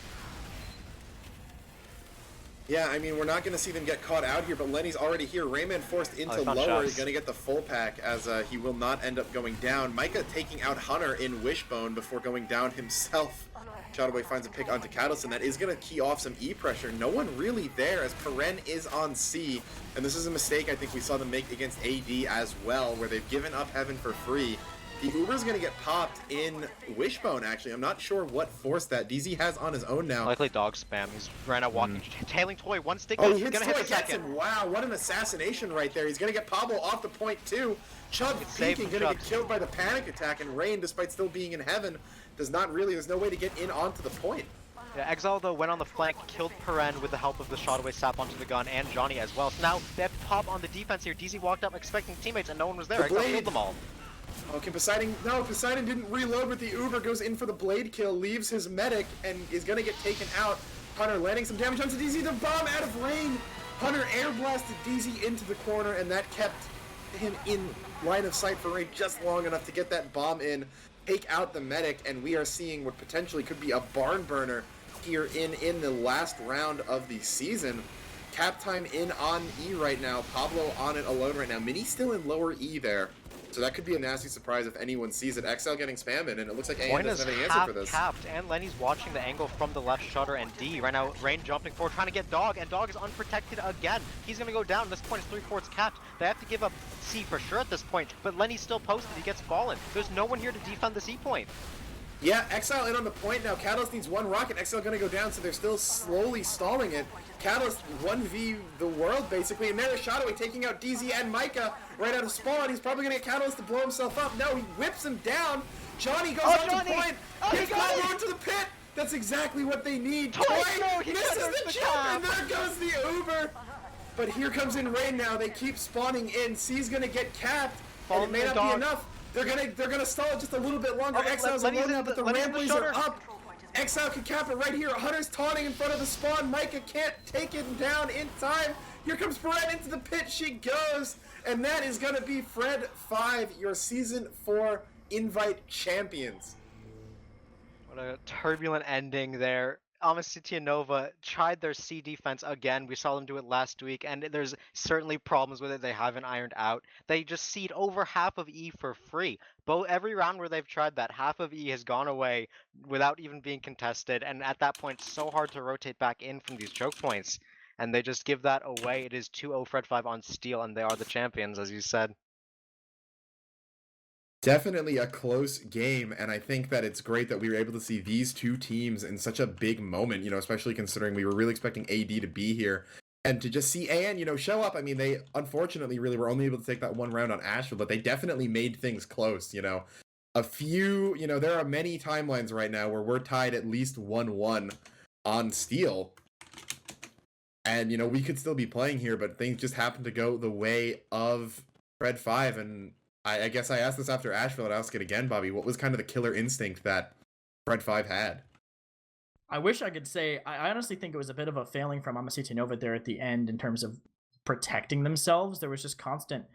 Yeah, I mean, we're not going to see them get caught out here, but Lenny's already here. Rayman forced into lower. He's going to get the full pack as he will not end up going down. Micah taking out Hunter in Wishbone before going down himself. Shadowway finds a pick onto Catalyst, and that is going to key off some E pressure. No one really there as Peren is on C, and this is a mistake I think we saw them make against AD as well, where they've given up Heaven for free. The Uber's going to get popped in Wishbone, actually. I'm not sure what forced that. DZ has on his own now. Likely dog spam. He's right out walking, tailing Toy, one stick. Oh, he hits gonna Toy, hit the gets second. him. Wow, what an assassination right there. He's going to get Pablo off the point, too. Chubb peeking, going to get killed by the panic attack, and Rain, despite still being in Heaven, there's no way to get in onto the point. Yeah, Exile, though, went on the flank, killed Peren with the help of the shot-away sap onto the gun, and Johnny as well. So now they have to pop on the defense here. DZ walked up expecting teammates, and no one was there. The Exile blade. killed them all. Okay, Poseidon didn't reload with the Uber, goes in for the blade kill, leaves his medic, and is gonna get taken out. Hunter landing some damage onto DZ, the bomb out of range. Hunter air blasted DZ into the corner, and that kept him in line of sight for Ray just long enough to get that bomb in, take out the medic, and we are seeing what potentially could be a barn burner here in the last round of the season. Cap time in on E right now, Pablo on it alone right now. Mini still in lower E there. So that could be a nasty surprise if anyone sees it. XL getting spammed, and it looks like AN doesn't have any answer for this. Capped, and Lenny's watching the angle from the left shutter, and D right now, Rain jumping forward, trying to get Dog, and Dog is unprotected again. He's gonna go down. This point is 3-4, it's capped. They have to give up C for sure at this point, but Lenny's still posted. He gets fallen. There's no one here to defend the C point. Yeah, Exile in on the point now. Catalyst needs one rocket. Exile gonna go down, so they're still slowly stalling it. Catalyst 1v the world, basically, and there's Shadowway taking out DZ and Micah right out of spawn. He's probably gonna get Catalyst to blow himself up. No, he whips him down. Johnny goes on to point. Gets Pablo into the pit. That's exactly what they need. Toy misses the jump, and there goes the Uber. But here comes in Rain now. They keep spawning in. C's gonna get capped, and it may not be enough. They're gonna stall it just a little bit longer. Exile's alone now, but the Ramblies are up. Exile can cap it right here. Hunter's taunting in front of the spawn. Micah can't take it down in time. Here comes Fred into the pit. She goes, and that is gonna be Fred 5, your Season 4 Invite champions. What a turbulent ending there. City and Nova tried their C defense again. We saw them do it last week, and there's certainly problems with it they haven't ironed out. They just seed over half of E for free. Every round where they've tried that, half of E has gone away without even being contested, and at that point, it's so hard to rotate back in from these choke points. And they just give that away. It is 2-0 Fred 5 on Steel, and they are the champions, as you said. Definitely a close game, and I think that it's great that we were able to see these two teams in such a big moment, especially considering we were really expecting AD to be here. And to just see AN, show up. I mean, they unfortunately really were only able to take that one round on Asheville, but they definitely made things close, A few, there are many timelines right now where we're tied at least 1-1 on Steel. And, we could still be playing here, but things just happen to go the way of Fred 5, and I guess I asked this after Asheville, and I'll ask it again, Bobby. What was kind of the killer instinct that Fred 5 had? I wish I could say, I honestly think it was a bit of a failing from City Nova there at the end in terms of protecting themselves. There was just constant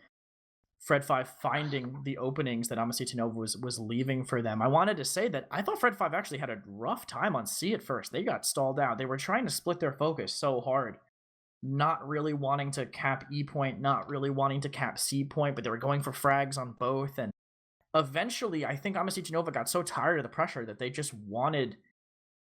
Fred 5 finding the openings that City Nova was leaving for them. I wanted to say that I thought Fred 5 actually had a rough time on C at first. They got stalled out. They were trying to split their focus so hard. Not really wanting to cap E point, not really wanting to cap C point, but they were going for frags on both. And eventually, I think City Nova got so tired of the pressure that they just wanted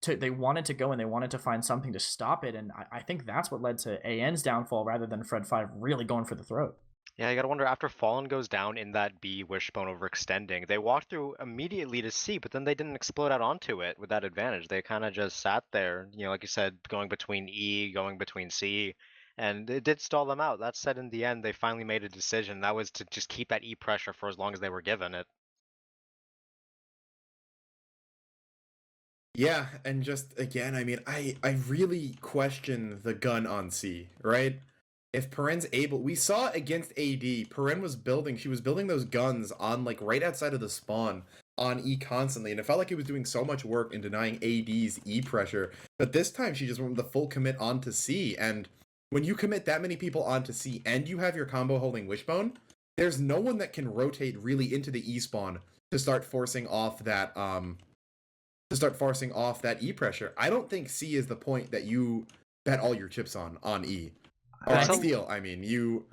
to go and they wanted to find something to stop it. And I think that's what led to AN's downfall rather than Fred 5 really going for the throat. Yeah, you gotta wonder, after Fallen goes down in that B wishbone overextending, they walked through immediately to C, but then they didn't explode out onto it with that advantage. They kind of just sat there, like you said, going between E, going between C, and it did stall them out. That said, in the end, they finally made a decision. That was to just keep that E pressure for as long as they were given it. Yeah, and just, again, I mean, I really question the gun on C, right? If Peren's able, we saw against AD, Peren was building those guns on, right outside of the spawn on E constantly, and it felt like he was doing so much work in denying AD's E pressure, but this time she just went with the full commit onto C, and when you commit that many people onto C and you have your combo holding Wishbone, there's no one that can rotate really into the E spawn to start forcing off that, E pressure. I don't think C is the point that you bet all your chips on E. Or on Steel, I mean, you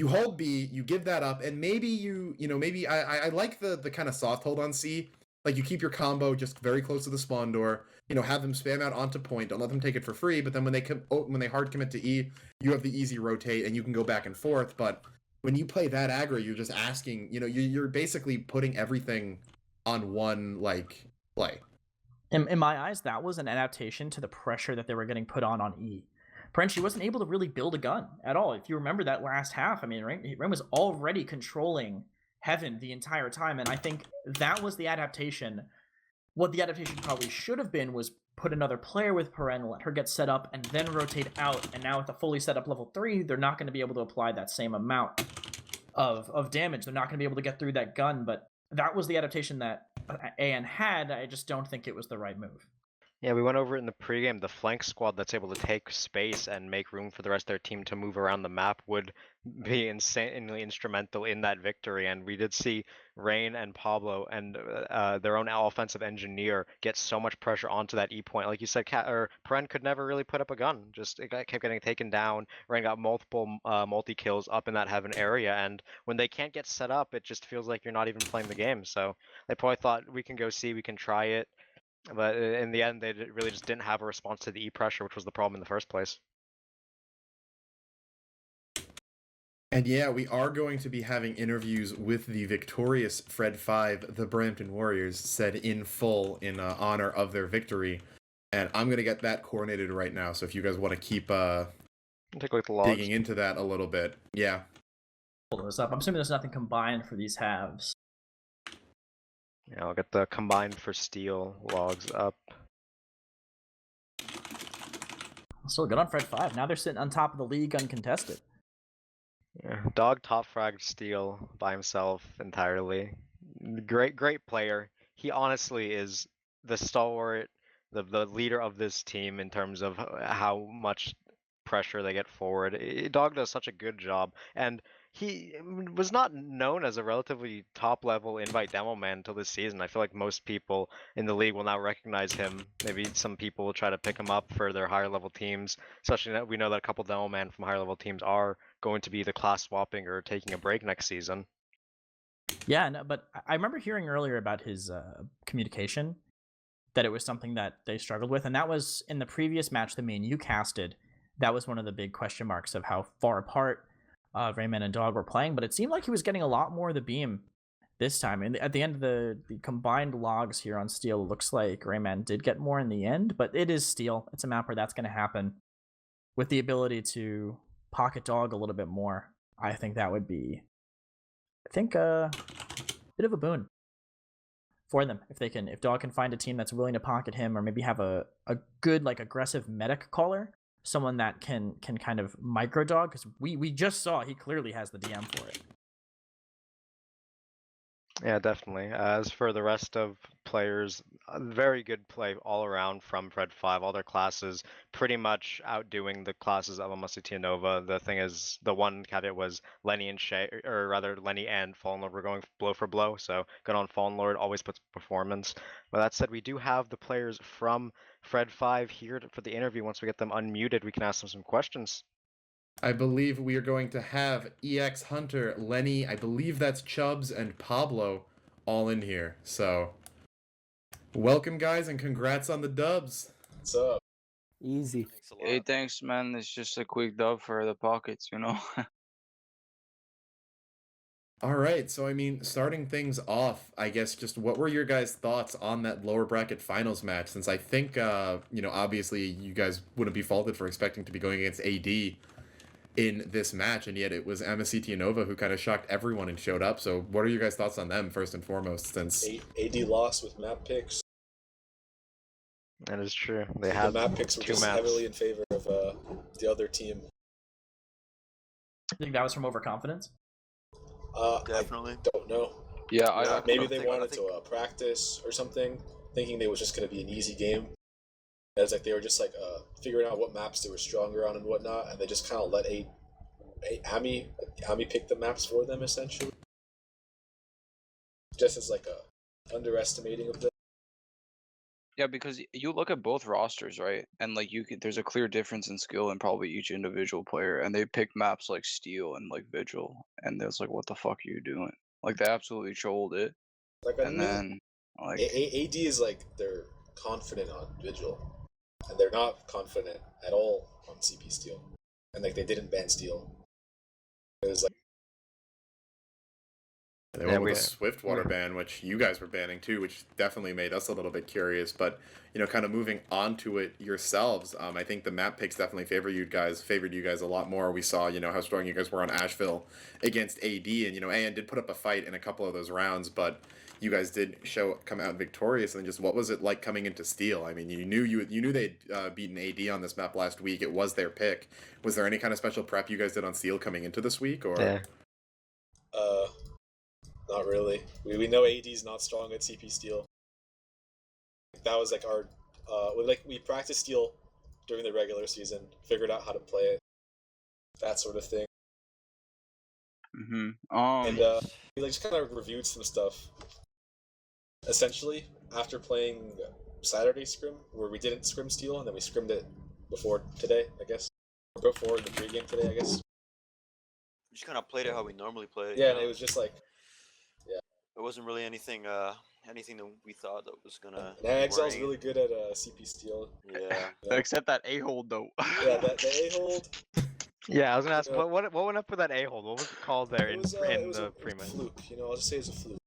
hold B, you give that up, and maybe I like the kind of soft hold on C. Like, you keep your combo just very close to the spawn door, have them spam out onto point, don't let them take it for free, but then when they hard commit to E, you have the easy rotate, and you can go back and forth, but when you play that aggro, you're just asking, you're basically putting everything on one, play. In my eyes, that was an adaptation to the pressure that they were getting put on E. Prenchi wasn't able to really build a gun at all. If you remember that last half, I mean, Ren was already controlling Heaven the entire time, and I think that was the adaptation. What the adaptation probably should have been was put another player with Peren, let her get set up, and then rotate out. And now with a fully set up level 3, they're not going to be able to apply that same amount of damage. They're not going to be able to get through that gun, but that was the adaptation that AN had. I just don't think it was the right move. Yeah, we went over it in the pregame. The flank squad that's able to take space and make room for the rest of their team to move around the map would be insanely instrumental in that victory. And we did see Rain and Pablo and their own offensive engineer get so much pressure onto that E point. Like you said, Peren could never really put up a gun. Just it kept getting taken down. Rain got multiple multi kills up in that heaven area, and when they can't get set up, it just feels like you're not even playing the game. So they probably thought we can go see, we can try it. But in the end, they really just didn't have a response to the E pressure, which was the problem in the first place. And yeah, we are going to be having interviews with the victorious Fred 5, the Brampton Warriors, said in full in honor of their victory. And I'm going to get that coordinated right now. So if you guys want to keep Take a look at the logs. digging into that a little bit. Yeah. Pull this up. I'm assuming there's nothing combined for these halves. Yeah, I'll get the combined for steel logs up. Still good on Fred 5. Now they're sitting on top of the league uncontested. Yeah, Dog top fragged steel by himself entirely. Great player. He honestly is the stalwart, the leader of this team in terms of how much pressure they get forward. Dog does such a good job, and he was not known as a relatively top level invite demo man until this season. I feel like most people in the league will now recognize him. Maybe some people will try to pick him up for their higher level teams, especially that we know that a couple demo men from higher level teams are going to be either class swapping or taking a break next season. Yeah, no, but I remember hearing earlier about his communication, that it was something that they struggled with, and that was in the previous match that me and you casted. That was one of the big question marks of how far apart Rayman and Dog were playing, but it seemed like he was getting a lot more of the beam this time. And at the end of the combined logs here on Steel, it looks like Rayman did get more in the end, but it is Steel. It's a map where that's going to happen. With the ability to pocket Dog a little bit more, I think that would be, a bit of a boon for them if Dog can find a team that's willing to pocket him, or maybe have a good like aggressive medic caller, someone that can kind of micro Dog, because we just saw he clearly has the DM for it. Yeah, definitely. As for the rest of players, very good play all around from Fred 5. All their classes pretty much outdoing the classes of Mannco.store Nova. The thing is, the one caveat was Lenny and Shay, or rather Lenny and Fallen Lord were going blow for blow. So good on Fallen Lord, always puts performance. But that said, we do have the players from Fred 5 here for the interview. Once we get them unmuted, we can ask them some questions. I believe we are going to have EX Hunter, Lenny, I believe that's Chubbs, and Pablo all in here. So, welcome, guys, and congrats on the dubs. What's up? Easy. Thanks a lot. Hey, thanks, man. It's just a quick dub for the pockets, you know? All right, so I mean, starting things off, I guess just what were your guys' thoughts on that lower bracket finals match? Since I think, obviously you guys wouldn't be faulted for expecting to be going against AD in this match, and yet it was Mannco.store Nova who kind of shocked everyone and showed up. So what are your guys' thoughts on them, first and foremost, since... AD lost with map picks. That is true. They The had map picks were two just maps. heavily in favor of the other team. I think that was from overconfidence. Definitely. I don't know. Yeah, I Maybe don't they think- I wanted think- to practice or something, thinking it was just going to be an easy game. It's like they were just like figuring out what maps they were stronger on and whatnot, and they just kind of let Ami pick the maps for them, essentially. Just as like a underestimating of them. Yeah, because you look at both rosters, right? And like there's a clear difference in skill in probably each individual player, and they picked maps like Steel and like Vigil, and it's like, what the fuck are you doing? Like they absolutely trolled it, Like and then like AD is like they're confident on Vigil, and they're not confident at all on CP Steel, and like they didn't ban Steel. It was like They Yeah, went we with a Swift water ban, which you guys were banning too, which definitely made us a little bit curious. But kind of moving on to it yourselves, I think the map picks definitely favored you guys a lot more. We saw how strong you guys were on Asheville against AD, and AN did put up a fight in a couple of those rounds, but you guys did come out victorious. And just what was it like coming into Steel? I mean, you knew they'd beaten AD on this map last week. It was their pick. Was there any kind of special prep you guys did on Steel coming into this week, or? Yeah. Not really. We know AD's not strong at CP Steel. That was like our we practiced Steel during the regular season, figured out how to play it, that sort of thing. And we just kind of reviewed some stuff. Essentially, after playing Saturday scrim, where we didn't scrim Steel, and then we scrimmed it before today, I guess, or before the pregame today, I guess. We just kind of played it how we normally play it. Yeah, and it was just like, it wasn't really anything that we thought that was gonna. And XL's really good at CP Steel. Yeah. Except that a-hole though. Yeah, the a-hold. Yeah, I was gonna ask what went up with that a-hole? What was it called there It was, in a the prelim? fluke. I'll just say it's a fluke.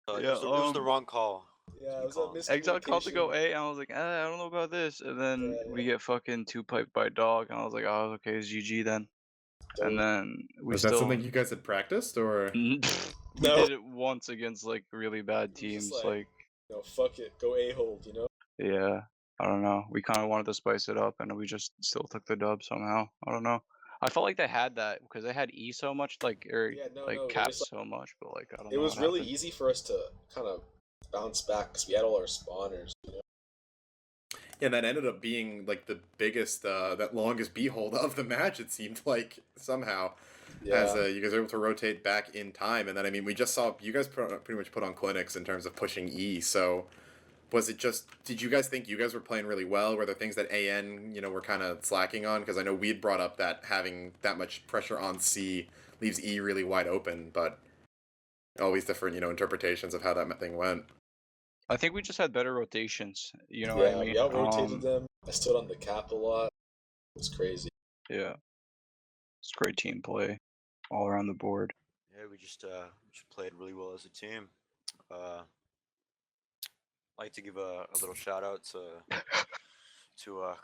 It was the wrong call. Yeah, it was a miscommunication. Exile called to go A, and I was like, I don't know about this. And then we get fucking 2-piped by Dog, and I was like, oh, okay, it's GG then. And then we Was that something you guys had practiced, or? We did it once against like really bad teams. Like, fuck it, go a-hold, Yeah, I don't know. We kind of wanted to spice it up, and we just still took the dub somehow. I don't know. I felt like they had that because they had E so much, cap so much, but like I don't know. It was really easy for us to kind of bounce back because we had all our spawners. Yeah, that ended up being like the biggest, that longest behold of the match. It seemed like somehow, as you guys were able to rotate back in time, and then we just saw you guys pretty much put on clinics in terms of pushing E. So, was it just? Did you guys think you guys were playing really well? Were there things that AN were kind of slacking on? Because I know we'd brought up that having that much pressure on C leaves E really wide open, but always different interpretations of how that thing went. I think we just had better rotations. You know what I mean? We out-rotated them. I stood on the cap a lot. It was crazy. Yeah. It's great team play all around the board. Yeah, we just played really well as a team. I'd like to give a little shout out to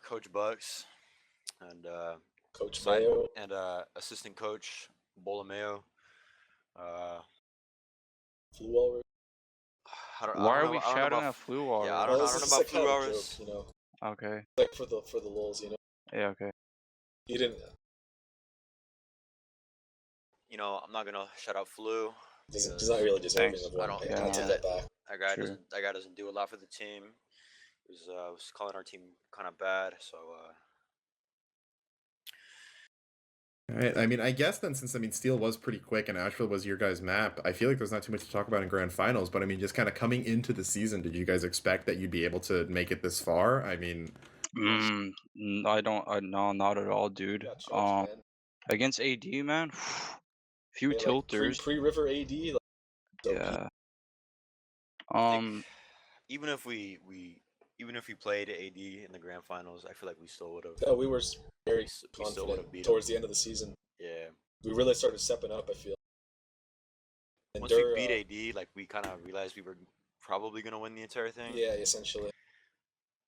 Coach Bucks and Coach Mayo and assistant coach Bolomeo. Flew already. Why are we shouting at Flu already? Yeah, I don't know about Flu hours. Okay. Like for the lulz, Yeah, okay. You didn't. I'm not gonna shout out Flu. He's not really deserving of one. That guy doesn't do a lot for the team. He was calling our team kind of bad, so. Right. I guess then, since Steel was pretty quick and Asheville was your guys' map, I feel like there's not too much to talk about in grand finals. But just kind of coming into the season, did you guys expect that you'd be able to make it this far? No, not at all, dude. Against AD, man, few tilters. Pre-river AD. Yeah. Even if we played AD in the grand finals, I feel like we still would have. Yeah, we were very confident towards the end of the season. Yeah. We really started stepping up, I feel. And once we beat AD, we kind of realized we were probably gonna win the entire thing. Yeah, essentially.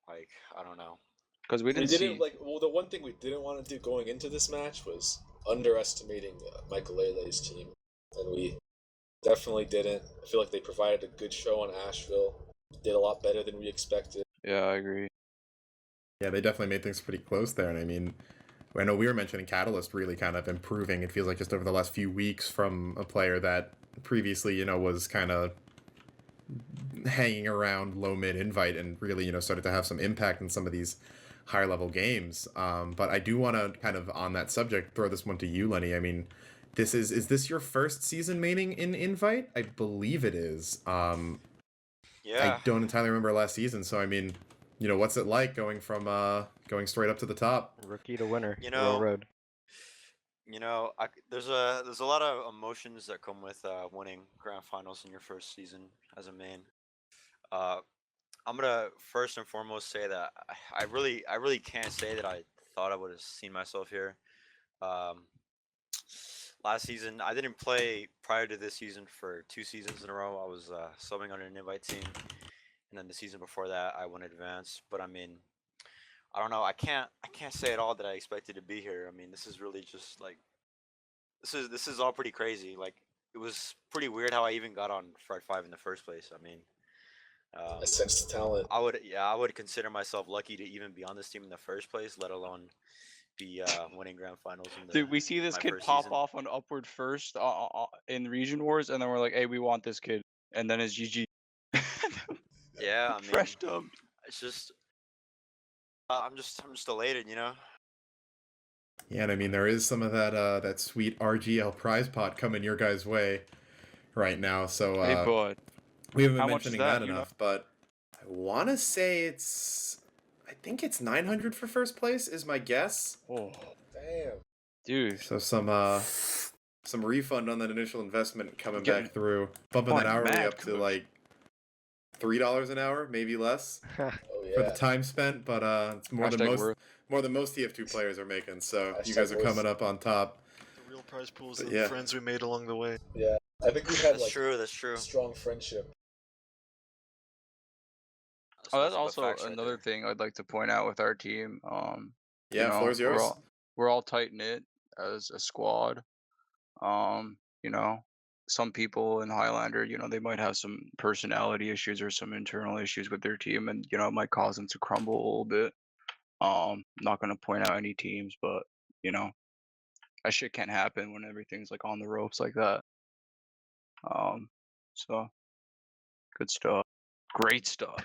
I don't know. Because we didn't see. The one thing we didn't want to do going into this match was underestimating Michael Lele's team, and we definitely didn't. I feel like they provided a good show on Asheville. Did a lot better than we expected. Yeah, I agree. Yeah, they definitely made things pretty close there, and I know we were mentioning Catalyst really kind of improving. It feels like just over the last few weeks from a player that previously, was kind of hanging around low-mid invite and really, started to have some impact in some of these higher-level games. But I do want to kind of, on that subject, throw this one to you, Lenny. Is this your first season maining in invite? I believe it is. Yeah. I don't entirely remember last season, so what's it like going from going straight up to the top? Rookie to winner. Road. There's a lot of emotions that come with winning grand finals in your first season as a main. I'm gonna first and foremost say that I really can't say that I thought I would have seen myself here. last season. I didn't play prior to this season for 2 seasons in a row. I was subbing on an invite team, and then the season before that, I went advanced. But I mean, I don't know. I can't say at all that I expected to be here. I mean, this is really just like this is all pretty crazy. Like it was pretty weird how I even got on Fred 5 in the first place. I mean, I sense the talent. I would consider myself lucky to even be on this team in the first place, let alone be winning grand finals. Dude, we see this my kid first pop season. off on Upward first in Region Wars, and then we're like, hey, we want this kid. And then it's GG. Yeah, I mean, Fresh dub. it's just I'm just elated, you know. Yeah, and I mean there is some of that sweet RGL prize pot coming your guys' way right now. So Hey, bud. we haven't how been much is mentioning that, that you know? enough, but I want to say I think it's 900 for first place is my guess. Oh, Damn. dude. So some refund on that initial investment coming Getting back through, bumping that fun, hourly mad up to good. like $3 an hour, maybe less Oh for the yeah. time spent, but it's more than Hashtag worth. most TF2 players are making. So you Hashtag guys are worth. coming up on top. The real prize pools But of yeah. the friends we made along the way. Yeah. I think we had That's like true. That's true. strong friendship. Oh, that's nothing but also facts right another there. thing I'd like to point out with our team. Yeah, you know, floor's yours. we're all tight knit as a squad. You know, some people in Highlander, you know, they might have some personality issues or some internal issues with their team, and you know, it might cause them to crumble a little bit. Not gonna point out any teams, but you know, that shit can't happen when everything's like on the ropes like that. So good stuff, great stuff.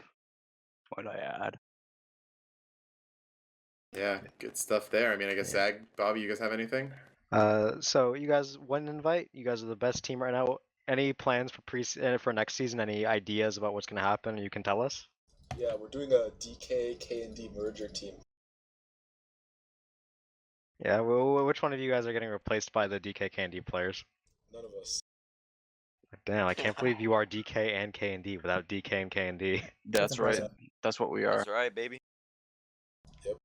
Might I add? Yeah, good stuff there. I mean, I guess Zag, Bobby, you guys have anything? So you guys won an invite. You guys are the best team right now. Any plans for next season? Any ideas about what's gonna happen? You can tell us. Yeah, we're doing a DK K&D merger team. Yeah. Well, which one of you guys are getting replaced by the DK Candy players? None of us. Damn, I can't believe you are DK and K&D without DK and K&D. That's right. impressive. That's what we are. That's right, baby. That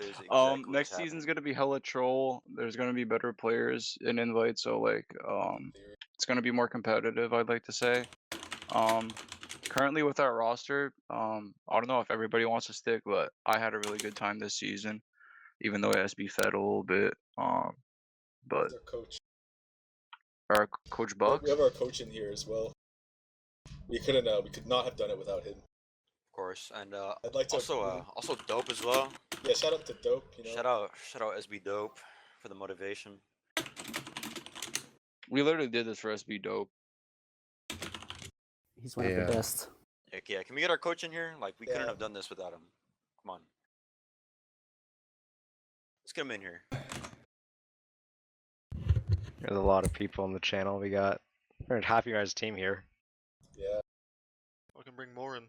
is exactly what's Next happening. season's gonna be hella troll. There's gonna be better players in invite, so like it's gonna be more competitive, I'd like to say. Currently with our roster, I don't know if everybody wants to stick, but I had a really good time this season, even though it SB fed a little bit. But Who's our coach? our coach Bucks. We have our coach in here as well. We could not have done it without him. Of course, and I'd like to also dope as well. Yeah, shout out to Dope. You know. Shout out SB Dope for the motivation. We literally did this for SB Dope. He's one of Yeah. the best. Heck yeah, can we get our coach in here? Like we couldn't Yeah. have done this without him. Come on, let's get him in here. There's a lot of people on the channel. We got half your guys' team here. Yeah. I can bring more in.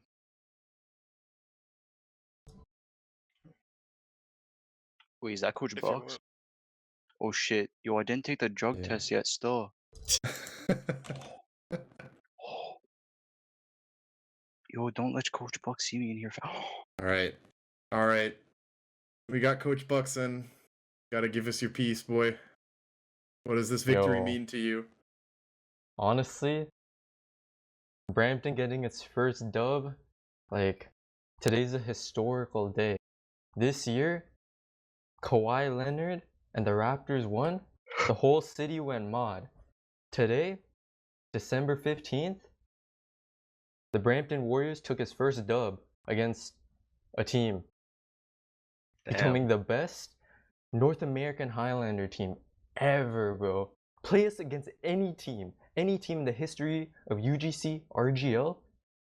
Wait, is that Coach If you Bucks? want. Oh shit. Yo, I didn't take the drug Yeah. test yet still. Yo, don't let Coach Bucks see me in here. All right. We got Coach Bucks in. Gotta give us your piece, boy. What does this victory Yo. mean to you? Honestly, Brampton getting its first dub, like, today's a historical day. This year, Kawhi Leonard and the Raptors won, the whole city went mod. Today, December 15th, the Brampton Warriors took its first dub against a team, becoming the best North American Highlander team ever, bro. Play us against any team in the history of UGC, RGL,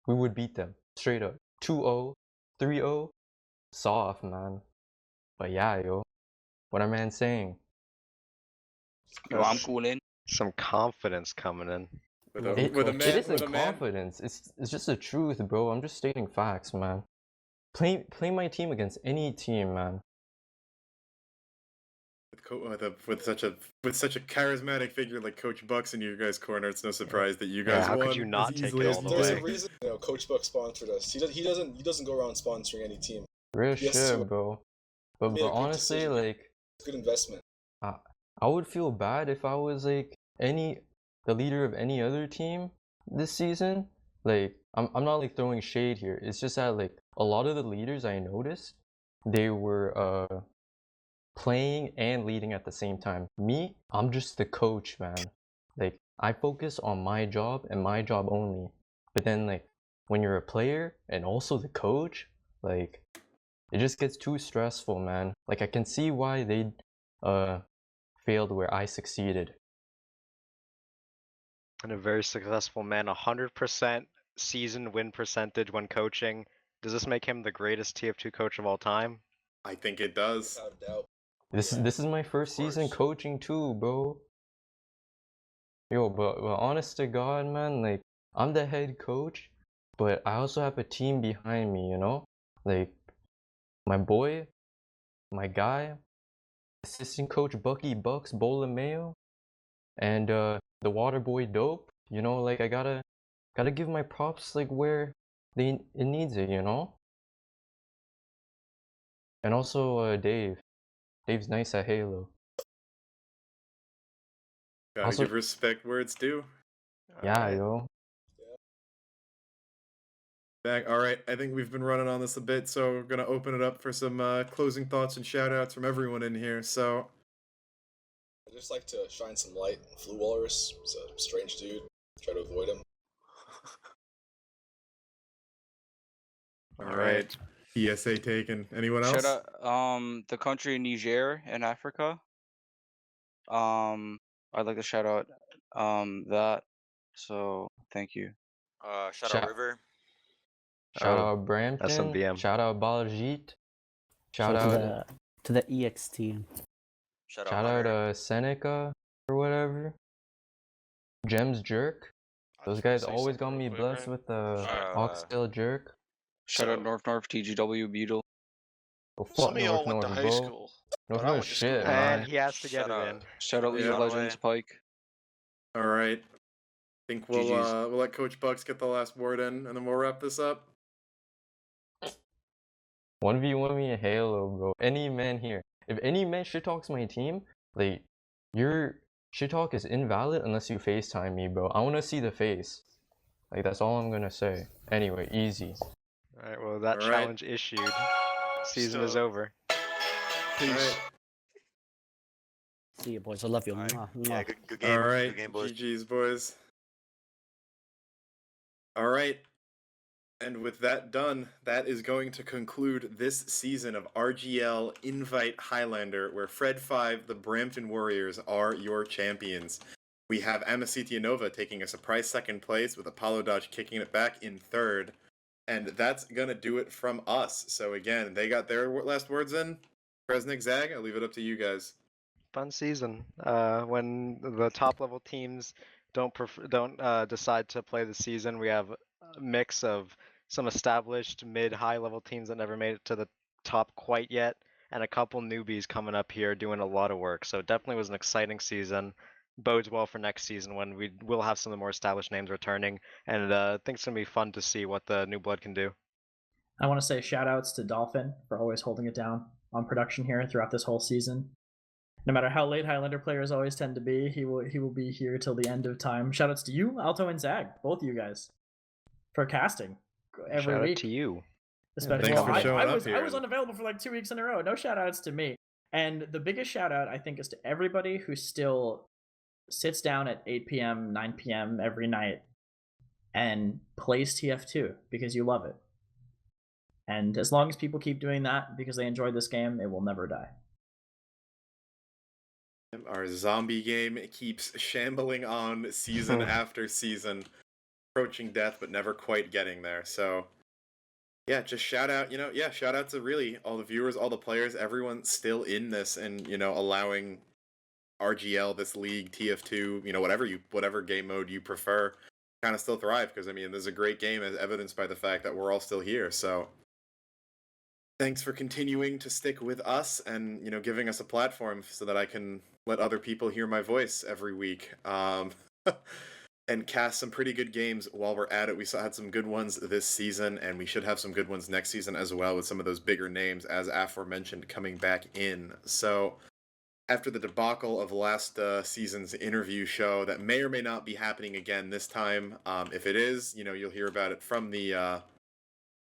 we would beat them. Straight up. 2-0, 3-0, soft, man. But yeah, yo. What our man saying? Yo, I'm cool in. Some confidence coming in. With It a man, isn't with a man. confidence. It's just the truth, bro. I'm just stating facts, man. Play my team against any team, man. With such a charismatic figure like Coach Bucks in your guys' corner, it's no surprise that you guys how could won you not as take easily it as all you the There's did. a reason, you know, Coach Buck sponsored us. He doesn't go around sponsoring any team. Real Yes, shit, sir. bro. But Made a good honestly, decision. like, It's a good investment. I would feel bad if I was like the leader of any other team this season. Like I'm not like throwing shade here. It's just that like a lot of the leaders I noticed, they were playing and leading at the same time. Me, I'm just the coach, man. Like I focus on my job and my job only. But then like when you're a player and also the coach, like it just gets too stressful, man. Like I can see why they failed where I succeeded. And a very successful man, 100% season win percentage when coaching. Does this make him the greatest TF2 coach of all time? I think it does. Without a doubt. This is my first season course. coaching too, bro. Yo, but honest to God, man, like I'm the head coach, but I also have a team behind me, you know? Like my boy, my guy, assistant coach Bucky Bucks Bolomeo, and the water boy Dope. You know, like I gotta give my props like where it needs it, you know? And also Dave. Dave's nice at Halo. Gotta Also- give respect where it's due. Yeah, Alright. yo. Back. All right, I think we've been running on this a bit, so we're gonna open it up for some closing thoughts and shout outs from everyone in here. So I'd just like to shine some light on Flu Walrus. He's a strange dude. Try to avoid him. all right, PSA taken. Anyone else? Shout out the country Niger in Africa. I'd like to shout out that. So thank you. Shout Shout- out River. Shout Oh, out Brampton. SMBM. Shout out Baljeet. Shout So out to the EX team. Shout out shout out Hunter. Seneca or whatever. Gems Jerk. Those guys always got me blessed with the Shout out, oxtail jerk. Shout out North TGW Beetle. Oh, Some fuck of y'all North went to North, high bro. school. North but I North went to shit, school. man. And he has to get Shout it out. in. Shout out League Yeah. of Legends Pike. All right. I think we'll GG's. we'll let Coach Bucks get the last word in, and then we'll wrap this up. 1v1 me in Halo, bro. Any man here. If any man shit talks my team, like, your shit talk is invalid unless you FaceTime me, bro. I wanna see the face. Like, that's all I'm gonna say. Anyway, easy. Alright, well, that All right. challenge issued. Season is So- over. All Peace. right. See you, boys. I love you. All right. Mwah, Yeah, mwah. good game. All right. Good game, boys. GG's, boys. All right. And with that done, that is going to conclude this season of RGL Invite Highlander, where Fred 5, the Brampton Warriors, are your champions. We have Amicitia Nova taking a surprise second place, with Apollo Dodge kicking it back in third. And that's going to do it from us. So again, they got their last words in. Kresnik, Zag, I'll leave it up to you guys. Fun season. When the top level teams don't decide to play the season, we have a mix of some established mid-high level teams that never made it to the top quite yet, and a couple newbies coming up here doing a lot of work. So it definitely was an exciting season. Bodes well for next season when we will have some of the more established names returning, and I think it's gonna be fun to see what the new blood can do. I want to say shout outs to Dolphin for always holding it down on production here throughout this whole season. No matter how late Highlander players always tend to be, he will be here till the end of time. Shout outs to you, Alto and Zag, both of you guys, for casting every Shout week. out to you. Especially, Thanks well, for showing I up was here. I was unavailable for like 2 weeks in a row. No shout outs to me. And the biggest shout out I think is to everybody who still sits down at 8 p.m., 9 p.m. every night and plays TF2 because you love it. And as long as people keep doing that because they enjoy this game, it will never die. Our zombie game keeps shambling on season after season, approaching death but never quite getting there. So yeah, just shout out, shout out to really all the viewers, all the players, everyone still in this and, allowing RGL, this league, TF2, whatever game mode you prefer, kind of still thrive, because this is a great game as evidenced by the fact that we're all still here. So thanks for continuing to stick with us and, giving us a platform so that I can let other people hear my voice every week. And cast some pretty good games while we're at it. We had some good ones this season, and we should have some good ones next season as well, with some of those bigger names, as aforementioned, coming back in. So after the debacle of last season's interview show that may or may not be happening again this time. If it is, you'll hear about it from the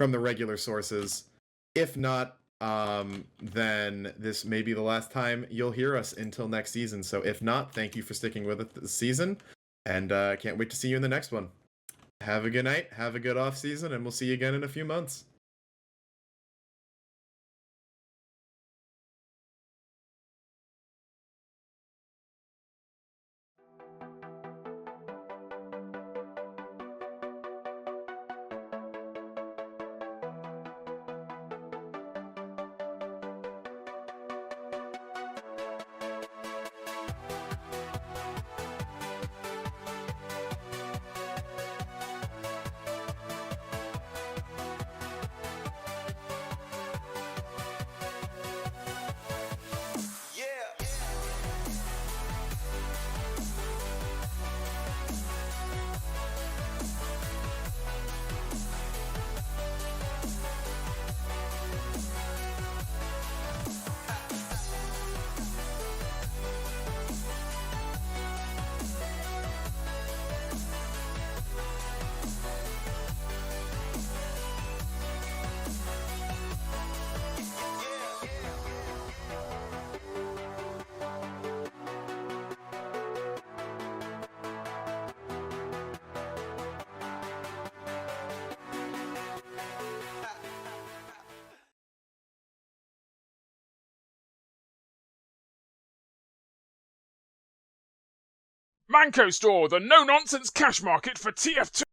regular sources. If not, then this may be the last time you'll hear us until next season. So if not, thank you for sticking with it this season, and can't wait to see you in the next one. Have a good night, have a good off season, and we'll see you again in a few months. Mannco.store, the no-nonsense cash market for TF2.